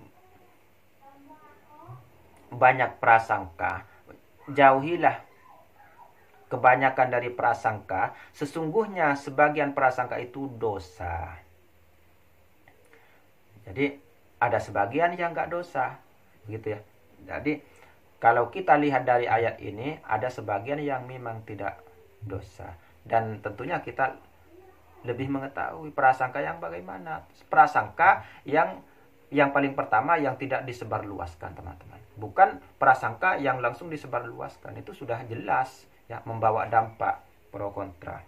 banyak prasangka, jauhilah kebanyakan dari prasangka, sesungguhnya sebagian prasangka itu dosa. Jadi ada sebagian yang enggak dosa, begitu ya. Jadi kalau kita lihat dari ayat ini, ada sebagian yang memang tidak dosa. Dan tentunya kita lebih mengetahui prasangka yang bagaimana. Prasangka yang paling pertama yang tidak disebarluaskan, teman-teman. Bukan prasangka yang langsung disebarluaskan. Itu sudah jelas ya, membawa dampak pro kontra.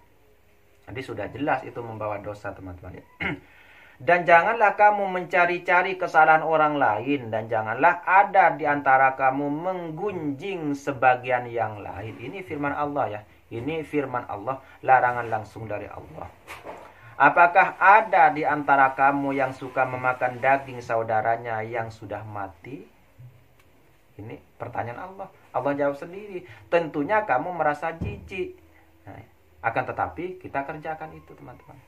Jadi sudah jelas itu membawa dosa, teman-teman. Dan janganlah kamu mencari-cari kesalahan orang lain, dan janganlah ada di antara kamu menggunjing sebagian yang lain. Ini firman Allah ya. Ini firman Allah, larangan langsung dari Allah. Apakah ada di antara kamu yang suka memakan daging saudaranya yang sudah mati? Ini pertanyaan Allah. Allah jawab sendiri. Tentunya kamu merasa jijik. Nah, akan tetapi kita kerjakan itu, teman-teman.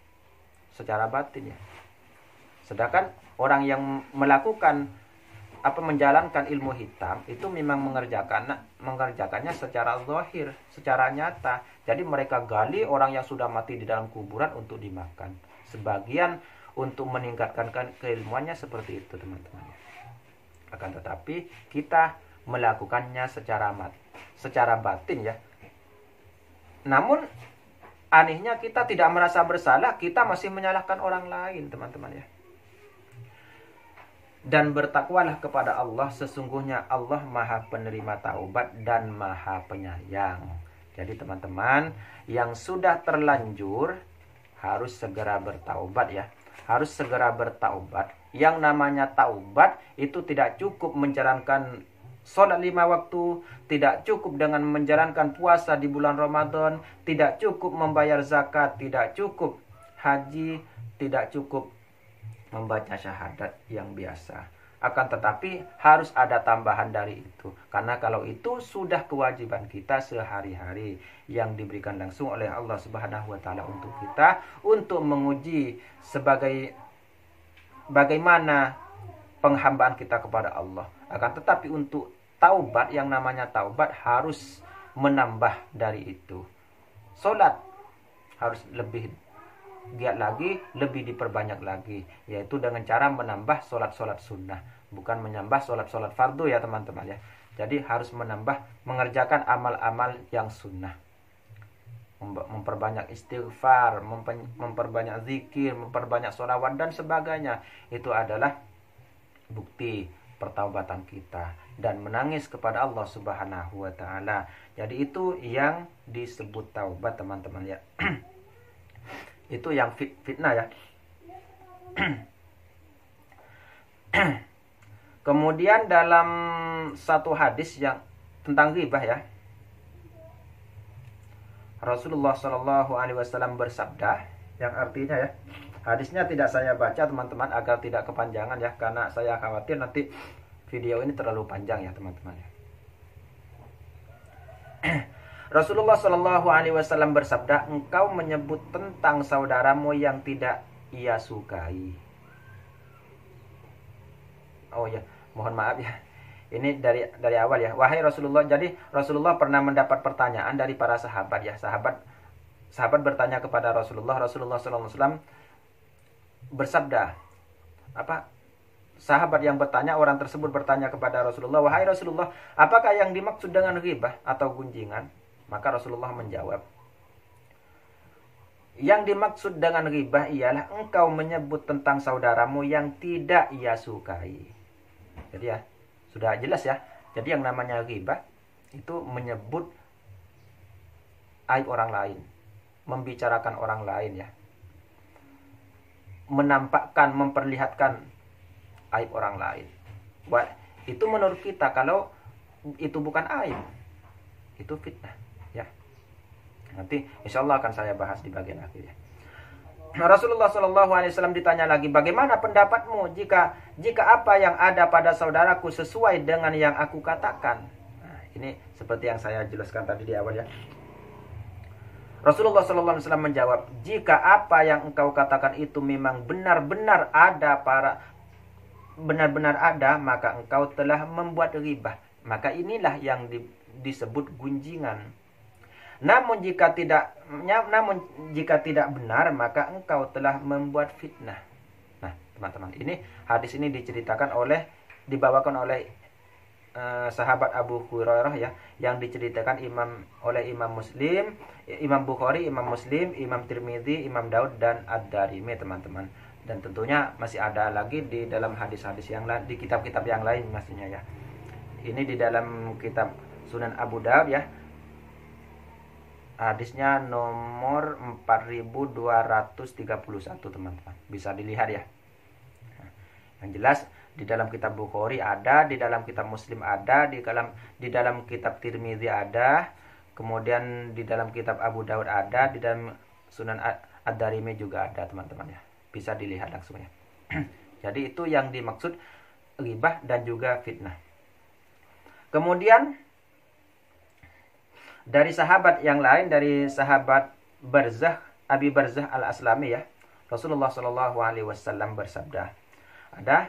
Secara batin ya. Sedangkan orang yang melakukan menjalankan ilmu hitam itu memang mengerjakannya secara zahir, secara nyata. Jadi mereka gali orang yang sudah mati di dalam kuburan untuk dimakan. Sebagian untuk meningkatkan keilmuannya seperti itu, teman-teman. Akan tetapi kita melakukannya secara batin ya. Namun anehnya kita tidak merasa bersalah, kita masih menyalahkan orang lain, teman-teman ya. Dan bertakwalah kepada Allah, sesungguhnya Allah Maha Penerima Taubat dan Maha Penyayang. Jadi teman-teman yang sudah terlanjur harus segera bertaubat ya. Harus segera bertaubat. Yang namanya taubat itu tidak cukup menjalankan sholat 5 waktu, tidak cukup dengan menjalankan puasa di bulan Ramadan, tidak cukup membayar zakat, tidak cukup haji, tidak cukup membaca syahadat yang biasa. Akan tetapi harus ada tambahan dari itu. Karena kalau itu sudah kewajiban kita sehari-hari yang diberikan langsung oleh Allah Subhanahu wa taala untuk kita untuk menguji bagaimana penghambaan kita kepada Allah. Akan tetapi untuk taubat, yang namanya taubat harus menambah dari itu. Salat harus lebih giat lagi, lebih diperbanyak lagi, yaitu dengan cara menambah sholat-sholat sunnah, bukan menambah sholat-sholat fardu ya teman-teman ya. Jadi harus menambah, mengerjakan amal-amal yang sunnah, memperbanyak istighfar, memperbanyak zikir, memperbanyak sholawat dan sebagainya. Itu adalah bukti pertaubatan kita dan menangis kepada Allah Subhanahu wa taala. Jadi itu yang disebut taubat teman-teman ya. Itu yang fitnah ya. Kemudian dalam satu hadis yang tentang ghibah ya, Rasulullah Shallallahu Alaihi Wasallam bersabda, yang artinya ya, hadisnya tidak saya baca teman-teman agar tidak kepanjangan ya, karena saya khawatir nanti video ini terlalu panjang ya teman-teman ya. Rasulullah Shallallahu Alaihi Wasallam bersabda, engkau menyebut tentang saudaramu yang tidak ia sukai. Oh ya, mohon maaf ya. Ini dari awal ya. Wahai Rasulullah, jadi Rasulullah pernah mendapat pertanyaan dari para sahabat ya. Sahabat bertanya kepada Rasulullah. Rasulullah Shallallahu Alaihi Wasallam bersabda, apa? Sahabat yang bertanya, orang tersebut bertanya kepada Rasulullah, wahai Rasulullah, apakah yang dimaksud dengan ghibah atau gunjingan? Maka Rasulullah menjawab, yang dimaksud dengan ghibah ialah engkau menyebut tentang saudaramu yang tidak ia sukai. Jadi ya, sudah jelas ya. Jadi yang namanya ghibah itu menyebut aib orang lain, membicarakan orang lain ya, menampakkan, memperlihatkan aib orang lain. Itu menurut kita kalau itu bukan aib, itu fitnah ya. Nanti insya Allah akan saya bahas di bagian akhir ya. Rasulullah Shallallahu Alaihi Wasallam ditanya lagi, bagaimana pendapatmu jika apa yang ada pada saudaraku sesuai dengan yang aku katakan? Nah, ini seperti yang saya jelaskan tadi di awal ya. Rasulullah Shallallahu Alaihi Wasallam menjawab, jika apa yang engkau katakan itu memang benar-benar ada, maka engkau telah membuat ghibah. Maka inilah yang disebut gunjingan. Namun jika tidak benar, maka engkau telah membuat fitnah. Nah, teman-teman, ini hadis ini dibawakan oleh sahabat Abu Hurairah ya, yang diceritakan oleh Imam Muslim, Imam Bukhari, Imam Muslim, Imam Tirmidzi, Imam Daud dan Ad-Darimi teman-teman. Dan tentunya masih ada lagi di dalam hadis-hadis yang lain, di kitab-kitab yang lain maksudnya ya. Ini di dalam kitab Sunan Abu Daud ya. Hadisnya nomor 4231 teman-teman. Bisa dilihat ya. Nah, yang jelas di dalam kitab Bukhari ada, di dalam kitab Muslim ada, di dalam kitab Tirmidzi ada, kemudian di dalam kitab Abu Daud ada, di dalam Sunan Ad-Darimi juga ada teman-teman ya. Bisa dilihat langsung ya. Jadi itu yang dimaksud ghibah dan juga fitnah. Kemudian dari sahabat yang lain, dari sahabat Barzah, Abi Barzah Al-Aslami ya, Rasulullah Shallallahu Alaihi Wasallam bersabda, ada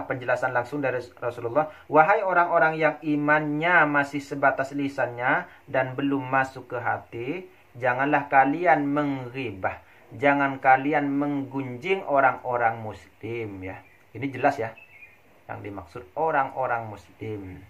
penjelasan langsung dari Rasulullah, wahai orang-orang yang imannya masih sebatas lisannya dan belum masuk ke hati, janganlah kalian menghibah, jangan kalian menggunjing orang-orang muslim ya. Ini jelas ya, yang dimaksud orang-orang muslim.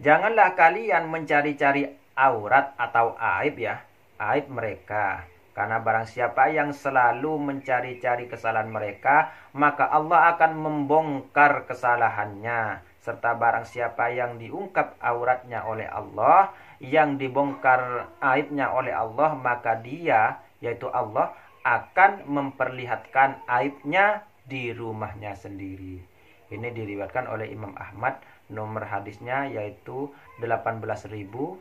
Janganlah kalian mencari-cari aurat atau aib ya, aib mereka. Karena barang siapa yang selalu mencari-cari kesalahan mereka, maka Allah akan membongkar kesalahannya. Serta barang siapa yang diungkap auratnya oleh Allah, yang dibongkar aibnya oleh Allah, maka dia, yaitu Allah, akan memperlihatkan aibnya di rumahnya sendiri. Ini diriwayatkan oleh Imam Ahmad, nomor hadisnya yaitu 18.940.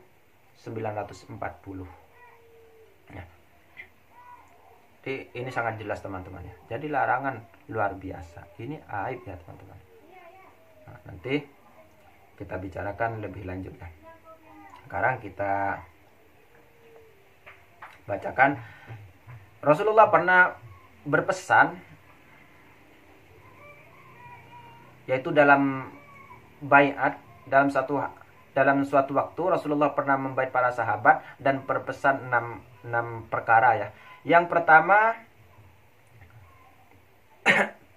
Nah, Jadi ini sangat jelas teman-teman ya. Jadi larangan luar biasa. Ini aib ya teman-teman. Nah, nanti kita bicarakan lebih lanjut ya. Sekarang kita bacakan. Rasulullah pernah berpesan, yaitu dalam baiat, dalam suatu waktu Rasulullah pernah membait para sahabat dan berpesan 6 perkara ya. Yang pertama,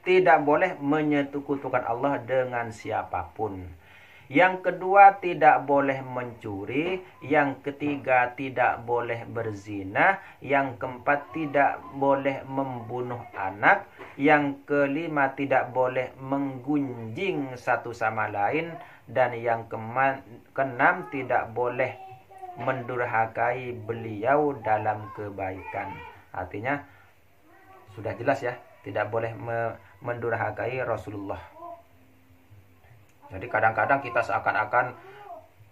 tidak boleh menyekutukan Allah dengan siapapun. Yang kedua, tidak boleh mencuri. Yang ketiga, tidak boleh berzina. Yang keempat, tidak boleh membunuh anak. Yang kelima, tidak boleh menggunjing satu sama lain. Dan yang keenam, tidak boleh mendurhakai beliau dalam kebaikan. Artinya sudah jelas ya, tidak boleh mendurhakai Rasulullah. Jadi kadang-kadang kita seakan-akan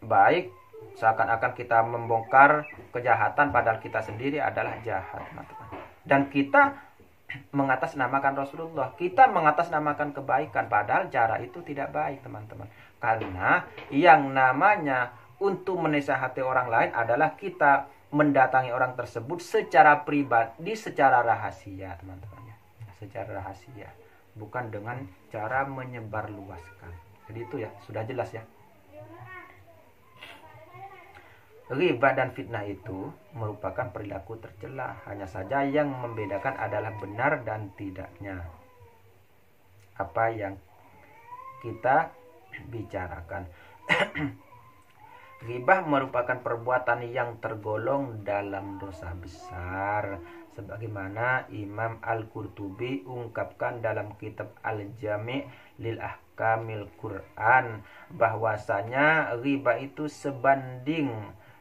baik, seakan-akan kita membongkar kejahatan, padahal kita sendiri adalah jahat, teman-teman. Dan kita mengatasnamakan Rasulullah, kita mengatasnamakan kebaikan, padahal cara itu tidak baik, teman-teman. Karena yang namanya untuk menasihati orang lain adalah kita mendatangi orang tersebut secara pribadi, secara rahasia, teman-teman. Secara rahasia, bukan dengan cara menyebarluaskan. Jadi itu ya, sudah jelas ya. Ghibah dan fitnah itu merupakan perilaku tercela. Hanya saja yang membedakan adalah benar dan tidaknya apa yang kita bicarakan. Ghibah merupakan perbuatan yang tergolong dalam dosa besar, sebagaimana Imam Al-Qurtubi ungkapkan dalam kitab Al-Jami' lil Ahkamil Quran, bahwasanya ghibah itu sebanding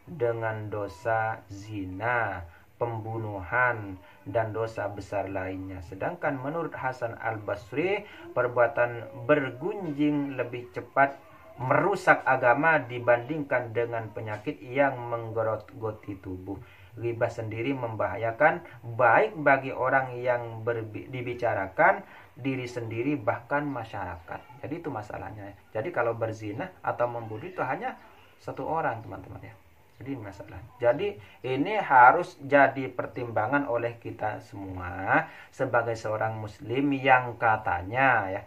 dengan dosa zina, pembunuhan, dan dosa besar lainnya. Sedangkan menurut Hasan Al-Basri, perbuatan bergunjing lebih cepat merusak agama dibandingkan dengan penyakit yang menggerogoti tubuh. Ghibah sendiri membahayakan, baik bagi orang yang dibicarakan, diri sendiri, bahkan masyarakat. Jadi itu masalahnya. Jadi kalau berzina atau membunuh itu hanya satu orang, teman-teman ya. Jadi masalah. Jadi ini harus jadi pertimbangan oleh kita semua sebagai seorang muslim yang katanya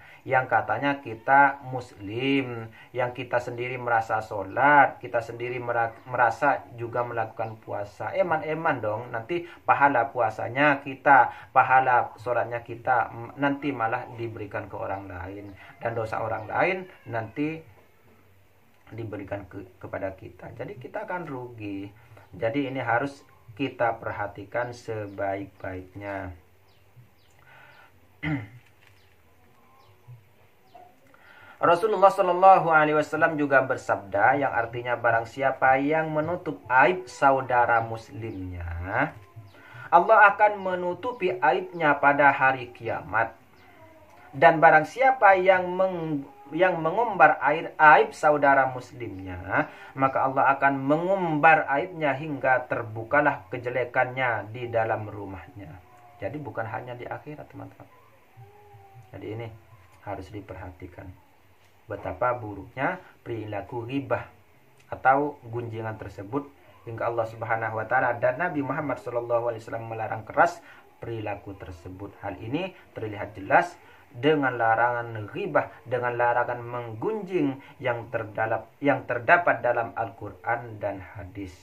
kita muslim, yang kita sendiri merasa sholat, kita sendiri merasa juga melakukan puasa. Eman dong, nanti pahala puasanya kita, pahala sholatnya kita nanti malah diberikan ke orang lain, dan dosa orang lain nanti diberikan kepada kita. Jadi kita akan rugi. Jadi ini harus kita perhatikan sebaik-baiknya. Rasulullah Shallallahu Alaihi Wasallam juga bersabda, yang artinya barang siapa yang menutup aib saudara muslimnya, Allah akan menutupi aibnya pada hari kiamat. Dan barang siapa yang mengumbar aib saudara muslimnya, maka Allah akan mengumbar aibnya hingga terbukalah kejelekannya di dalam rumahnya. Jadi bukan hanya di akhirat, teman-teman. Jadi ini harus diperhatikan betapa buruknya perilaku ghibah atau gunjingan tersebut, hingga Allah Subhanahu wa taala dan Nabi Muhammad SAW melarang keras perilaku tersebut. Hal ini terlihat jelas dengan larangan ghibah, dengan larangan menggunjing yang terdapat dalam Al-Quran dan hadis.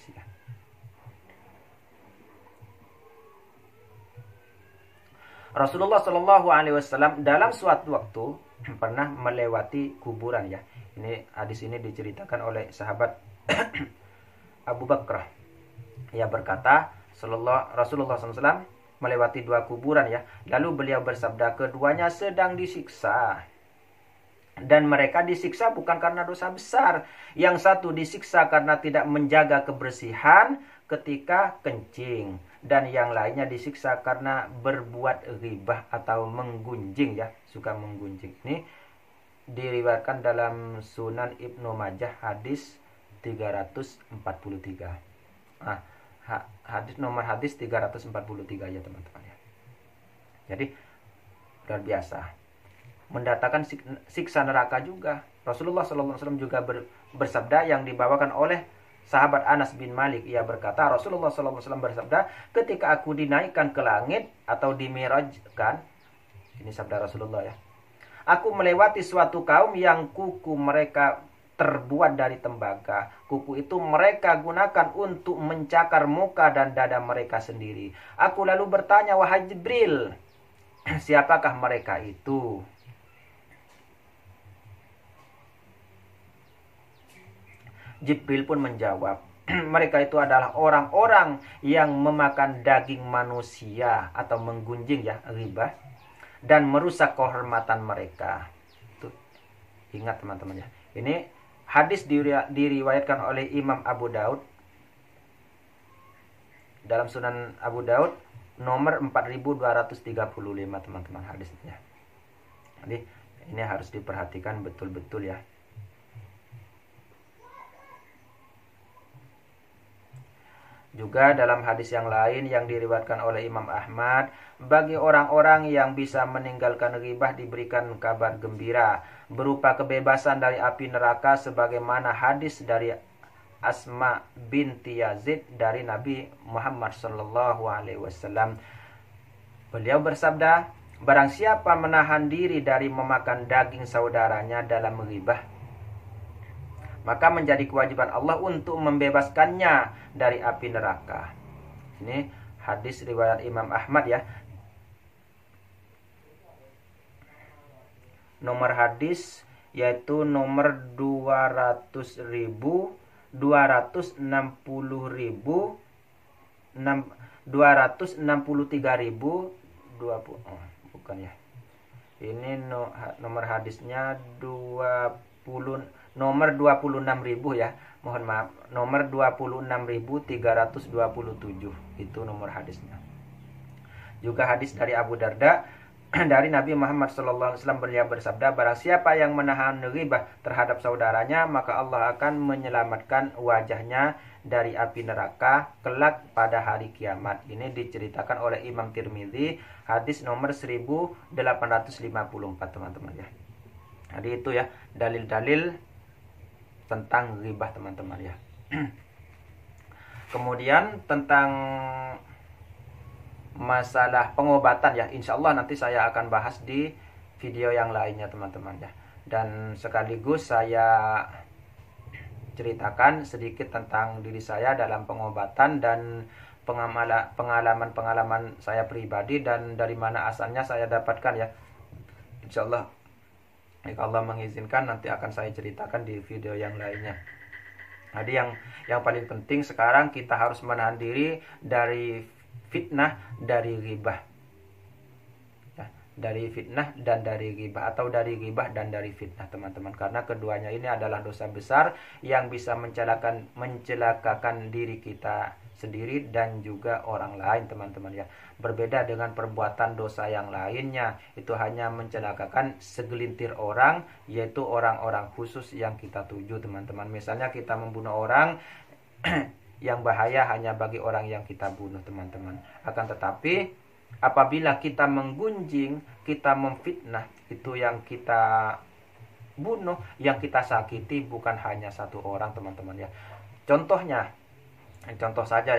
Rasulullah Shallallahu Alaihi Wasallam dalam suatu waktu pernah melewati kuburan ya. Ini hadis ini diceritakan oleh sahabat Abu Bakrah. Ia berkata, Rasulullah SAW melewati 2 kuburan ya. Lalu beliau bersabda, keduanya sedang disiksa. Dan mereka disiksa bukan karena dosa besar. Yang satu disiksa karena tidak menjaga kebersihan ketika kencing. Dan yang lainnya disiksa karena berbuat ghibah atau menggunjing ya. Suka menggunjing. Ini diriwayatkan dalam Sunan Ibnu Majah hadis 343. Nah, hadis 343 ya teman-teman ya. Jadi luar biasa, mendatangkan siksa neraka juga. Rasulullah SAW juga bersabda yang dibawakan oleh sahabat Anas bin Malik. Ia berkata, Rasulullah SAW bersabda, ketika aku dinaikkan ke langit atau dimirajkan, ini sabda Rasulullah ya, aku melewati suatu kaum yang kuku mereka terbuat dari tembaga. Kuku itu mereka gunakan untuk mencakar muka dan dada mereka sendiri. Aku lalu bertanya, wahai Jibril, siapakah mereka itu? Jibril pun menjawab, mereka itu adalah orang-orang yang memakan daging manusia atau menggunjing ya, ghibah, dan merusak kehormatan mereka. Tuh, ingat teman-teman ya. Ini hadis diriwayatkan oleh Imam Abu Daud dalam Sunan Abu Daud nomor 4235 teman-teman hadisnya. Jadi ini harus diperhatikan betul-betul ya. Juga dalam hadis yang lain yang diriwayatkan oleh Imam Ahmad, bagi orang-orang yang bisa meninggalkan ghibah diberikan kabar gembira berupa kebebasan dari api neraka, sebagaimana hadis dari Asma binti Yazid dari Nabi Muhammad SAW. Beliau bersabda, barang siapa menahan diri dari memakan daging saudaranya dalam ghibah, maka menjadi kewajiban Allah untuk membebaskannya dari api neraka. Ini hadis riwayat Imam Ahmad ya. Nomor hadis yaitu nomor 260.263.000 bukan ya. Ini nomor hadisnya 20, nomor 26.000 ya. Mohon maaf, nomor 26.327 itu nomor hadisnya. Juga hadis dari Abu Darda dari Nabi Muhammad SAW, beliau bersabda, barang siapa yang menahan ghibah terhadap saudaranya, maka Allah akan menyelamatkan wajahnya dari api neraka kelak pada hari kiamat. Ini diceritakan oleh Imam Tirmidzi, hadis nomor 1854 teman-teman ya. Jadi itu ya dalil-dalil tentang ghibah teman-teman ya. Kemudian tentang masalah pengobatan ya, insya Allah nanti saya akan bahas di video yang lainnya teman-teman ya. Dan sekaligus saya ceritakan sedikit tentang diri saya dalam pengobatan dan pengalaman-pengalaman saya pribadi dan dari mana asalnya saya dapatkan ya. Insya Allah jika Allah mengizinkan nanti akan saya ceritakan di video yang lainnya. Jadi yang paling penting sekarang kita harus menahan diri dari fitnah, dari ghibah. Ya, dari fitnah dan dari ghibah, atau dari ghibah dan dari fitnah teman-teman. Karena keduanya ini adalah dosa besar yang bisa mencelakakan diri kita sendiri dan juga orang lain teman-teman ya. Berbeda dengan perbuatan dosa yang lainnya, itu hanya mencelakakan segelintir orang, yaitu orang-orang khusus yang kita tuju teman-teman. Misalnya kita membunuh orang yang bahaya hanya bagi orang yang kita bunuh teman-teman. Akan tetapi apabila kita menggunjing, kita memfitnah, itu yang kita bunuh, yang kita sakiti bukan hanya satu orang teman-teman ya. Contoh saja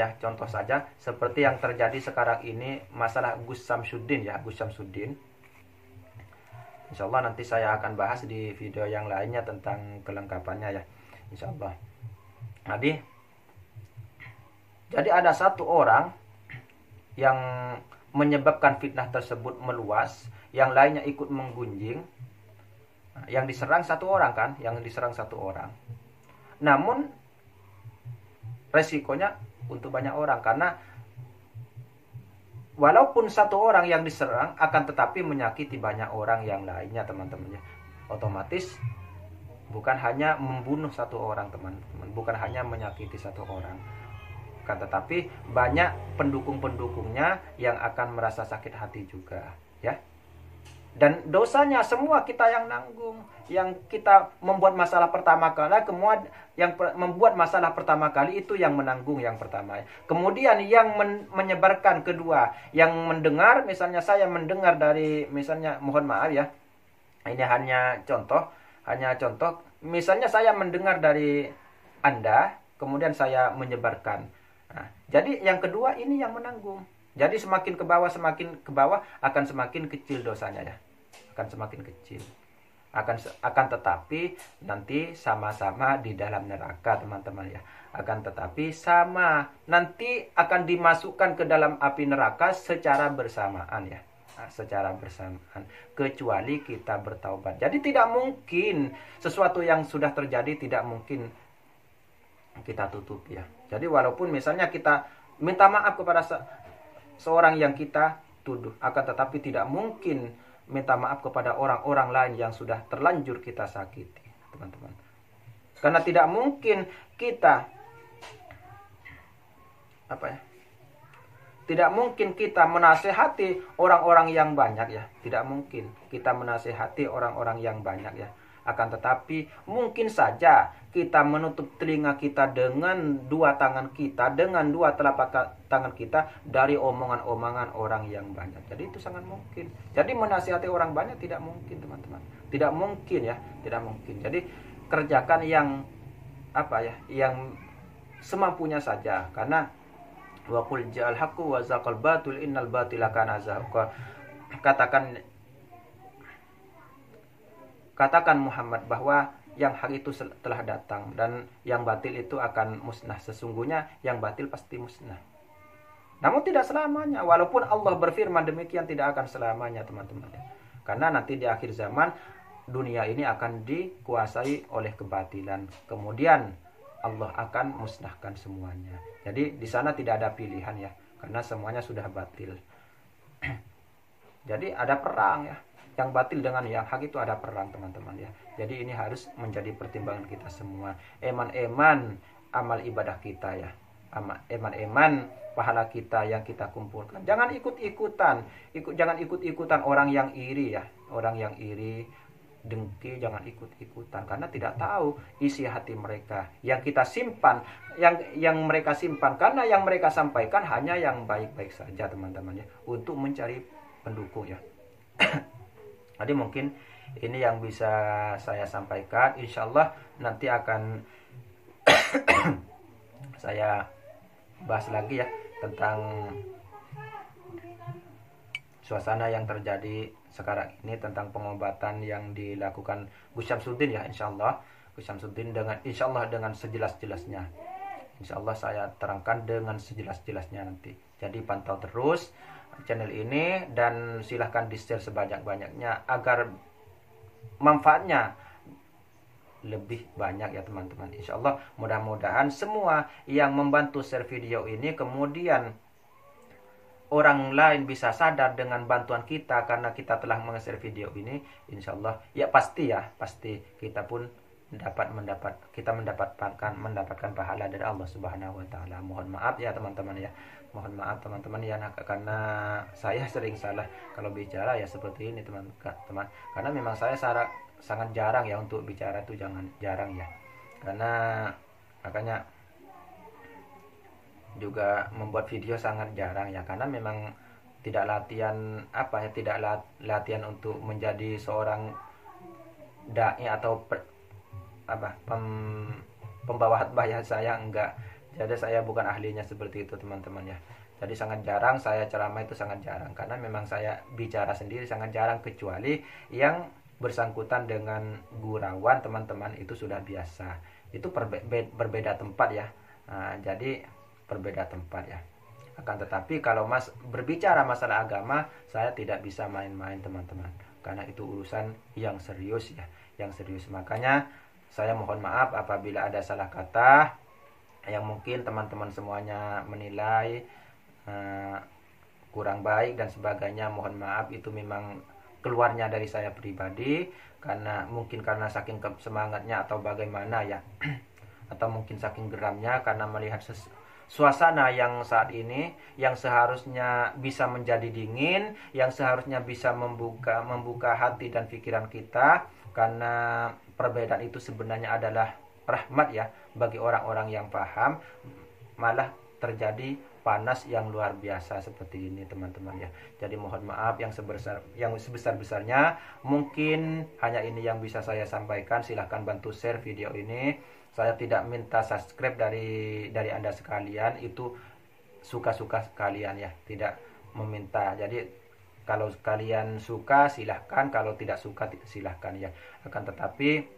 seperti yang terjadi sekarang ini, masalah Gus Samsudin ya, Gus Samsudin. Insya Allah nanti saya akan bahas di video yang lainnya tentang kelengkapannya ya, insya Allah. Jadi ada satu orang yang menyebabkan fitnah tersebut meluas, yang lainnya ikut menggunjing. Yang diserang satu orang kan, Namun resikonya untuk banyak orang, karena walaupun satu orang yang diserang akan tetapi menyakiti banyak orang yang lainnya teman-teman ya. Otomatis bukan hanya membunuh satu orang teman-teman, bukan hanya menyakiti satu orang, akan tetapi banyak pendukung-pendukungnya yang akan merasa sakit hati juga ya. Dan dosanya semua kita yang nanggung. Yang kita membuat masalah pertama kali, kemudian yang membuat masalah pertama kali itu yang menanggung yang pertama. Kemudian yang menyebarkan kedua, yang mendengar, misalnya saya mendengar dari, misalnya mohon maaf ya, ini hanya contoh, misalnya saya mendengar dari Anda, kemudian saya menyebarkan. Nah, jadi yang kedua ini yang menanggung. Jadi semakin ke bawah akan semakin kecil dosanya ya. Akan semakin kecil. Akan tetapi nanti sama-sama di dalam neraka, teman-teman ya. Akan tetapi sama nanti akan dimasukkan ke dalam api neraka secara bersamaan ya. Nah, secara bersamaan, kecuali kita bertaubat. Jadi tidak mungkin sesuatu yang sudah terjadi tidak mungkin kita tutup ya. Jadi walaupun misalnya kita minta maaf kepada seorang yang kita tuduh, akan tetapi tidak mungkin minta maaf kepada orang-orang lain yang sudah terlanjur kita sakiti, teman-teman. Karena tidak mungkin kita tidak mungkin kita menasehati orang-orang yang banyak ya. Tidak mungkin kita menasehati orang-orang yang banyak ya. Akan tetapi mungkin saja kita menutup telinga kita dengan dua tangan kita, dengan dua telapak tangan kita dari omongan-omongan orang yang banyak. Jadi itu sangat mungkin. Jadi menasihati orang banyak tidak mungkin, teman-teman. Tidak mungkin ya, tidak mungkin. Jadi kerjakan yang yang semampunya saja. Karena wa qul ja'al haqqu wa zaqal batil innal batila kana zahuqa. Katakan Muhammad bahwa yang hak itu telah datang dan yang batil itu akan musnah. Sesungguhnya yang batil pasti musnah. Namun tidak selamanya. Walaupun Allah berfirman demikian, tidak akan selamanya, teman-teman. Karena nanti di akhir zaman dunia ini akan dikuasai oleh kebatilan. Kemudian Allah akan musnahkan semuanya. Jadi di sana tidak ada pilihan ya, karena semuanya sudah batil. Jadi ada perang ya. Yang batil dengan yang hak itu ada perang, teman-teman ya. Jadi ini harus menjadi pertimbangan kita semua. Eman-eman amal ibadah kita ya. Eman-eman pahala kita yang kita kumpulkan. Jangan jangan ikut-ikutan orang yang iri ya. Orang yang iri, dengki, jangan ikut-ikutan karena tidak tahu isi hati mereka. Yang kita simpan, yang mereka simpan, karena yang mereka sampaikan hanya yang baik-baik saja, teman-teman ya, untuk mencari pendukung ya. Jadi mungkin ini yang bisa saya sampaikan. Insya Allah nanti akan saya bahas lagi ya tentang suasana yang terjadi sekarang ini, tentang pengobatan yang dilakukan Gus Syamsuddin ya. Insya Allah Gus Syamsuddin insya Allah dengan sejelas-jelasnya. Insya Allah saya terangkan dengan sejelas-jelasnya nanti. Jadi pantau terus channel ini dan silahkan di-share sebanyak-banyaknya agar manfaatnya lebih banyak ya, teman-teman. Insya Allah mudah-mudahan semua yang membantu share video ini kemudian orang lain bisa sadar dengan bantuan kita karena kita telah meng-share video ini. Insya Allah ya pasti kita pun mendapatkan pahala dari Allah Subhanahu wa taala. Mohon maaf ya teman-teman ya. Mohon maaf teman-teman ya, karena saya sering salah kalau bicara ya seperti ini teman-teman. Karena memang saya sangat jarang ya untuk bicara itu, jarang ya. Karena makanya juga membuat video sangat jarang ya, karena memang tidak latihan latihan untuk menjadi seorang dai atau pembawa khotbah ya, saya enggak. Jadi saya bukan ahlinya seperti itu, teman-teman ya. Jadi sangat jarang saya ceramah, itu sangat jarang karena memang saya bicara sendiri sangat jarang, kecuali yang bersangkutan dengan gurauan, teman-teman, itu sudah biasa. Itu berbeda tempat ya. Nah, jadi berbeda tempat ya. Akan tetapi kalau berbicara masalah agama, saya tidak bisa main-main, teman-teman, karena itu urusan yang serius ya, yang serius. Makanya saya mohon maaf apabila ada salah kata yang mungkin teman-teman semuanya menilai kurang baik dan sebagainya. Mohon maaf, itu memang keluarnya dari saya pribadi, karena saking semangatnya atau bagaimana ya, atau mungkin saking geramnya karena melihat suasana yang saat ini, yang seharusnya bisa menjadi dingin, yang seharusnya bisa membuka hati dan pikiran kita, karena perbedaan itu sebenarnya adalah rahmat ya bagi orang-orang yang paham, malah terjadi panas yang luar biasa seperti ini teman-teman ya. Jadi mohon maaf yang sebesar-besarnya. Mungkin hanya ini yang bisa saya sampaikan. Silahkan bantu share video ini. Saya tidak minta subscribe dari Anda sekalian, itu suka-suka kalian ya, tidak meminta. Jadi kalau kalian suka silahkan, kalau tidak suka silahkan ya. Akan tetapi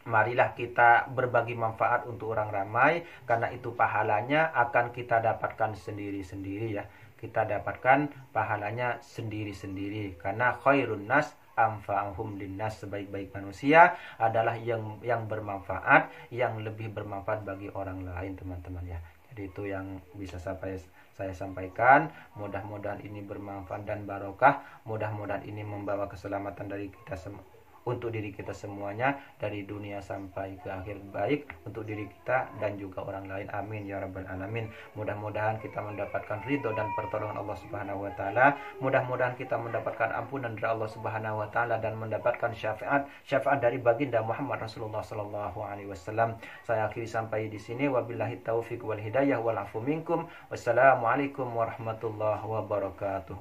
marilah kita berbagi manfaat untuk orang ramai, karena itu pahalanya akan kita dapatkan sendiri-sendiri ya. Kita dapatkan pahalanya sendiri-sendiri, karena khairun nas anfa'uhum linnas, sebaik-baik manusia adalah yang bermanfaat, yang lebih bermanfaat bagi orang lain teman-teman ya. Jadi itu yang bisa saya sampaikan. Mudah-mudahan ini bermanfaat dan barokah. Mudah-mudahan ini membawa keselamatan dari kita semua, untuk diri kita semuanya, dari dunia sampai ke akhir, baik untuk diri kita dan juga orang lain. Amin ya rabbal alamin. Mudah-mudahan kita mendapatkan ridho dan pertolongan Allah Subhanahu wa taala. Mudah-mudahan kita mendapatkan ampunan dari Allah Subhanahu wa taala dan mendapatkan syafaat dari baginda Muhammad Rasulullah sallallahu alaihi wasallam. Saya akhiri sampai di sini. Wabillahi taufiq wal hidayah wal afu minkum. Wassalamualaikum warahmatullahi wabarakatuh.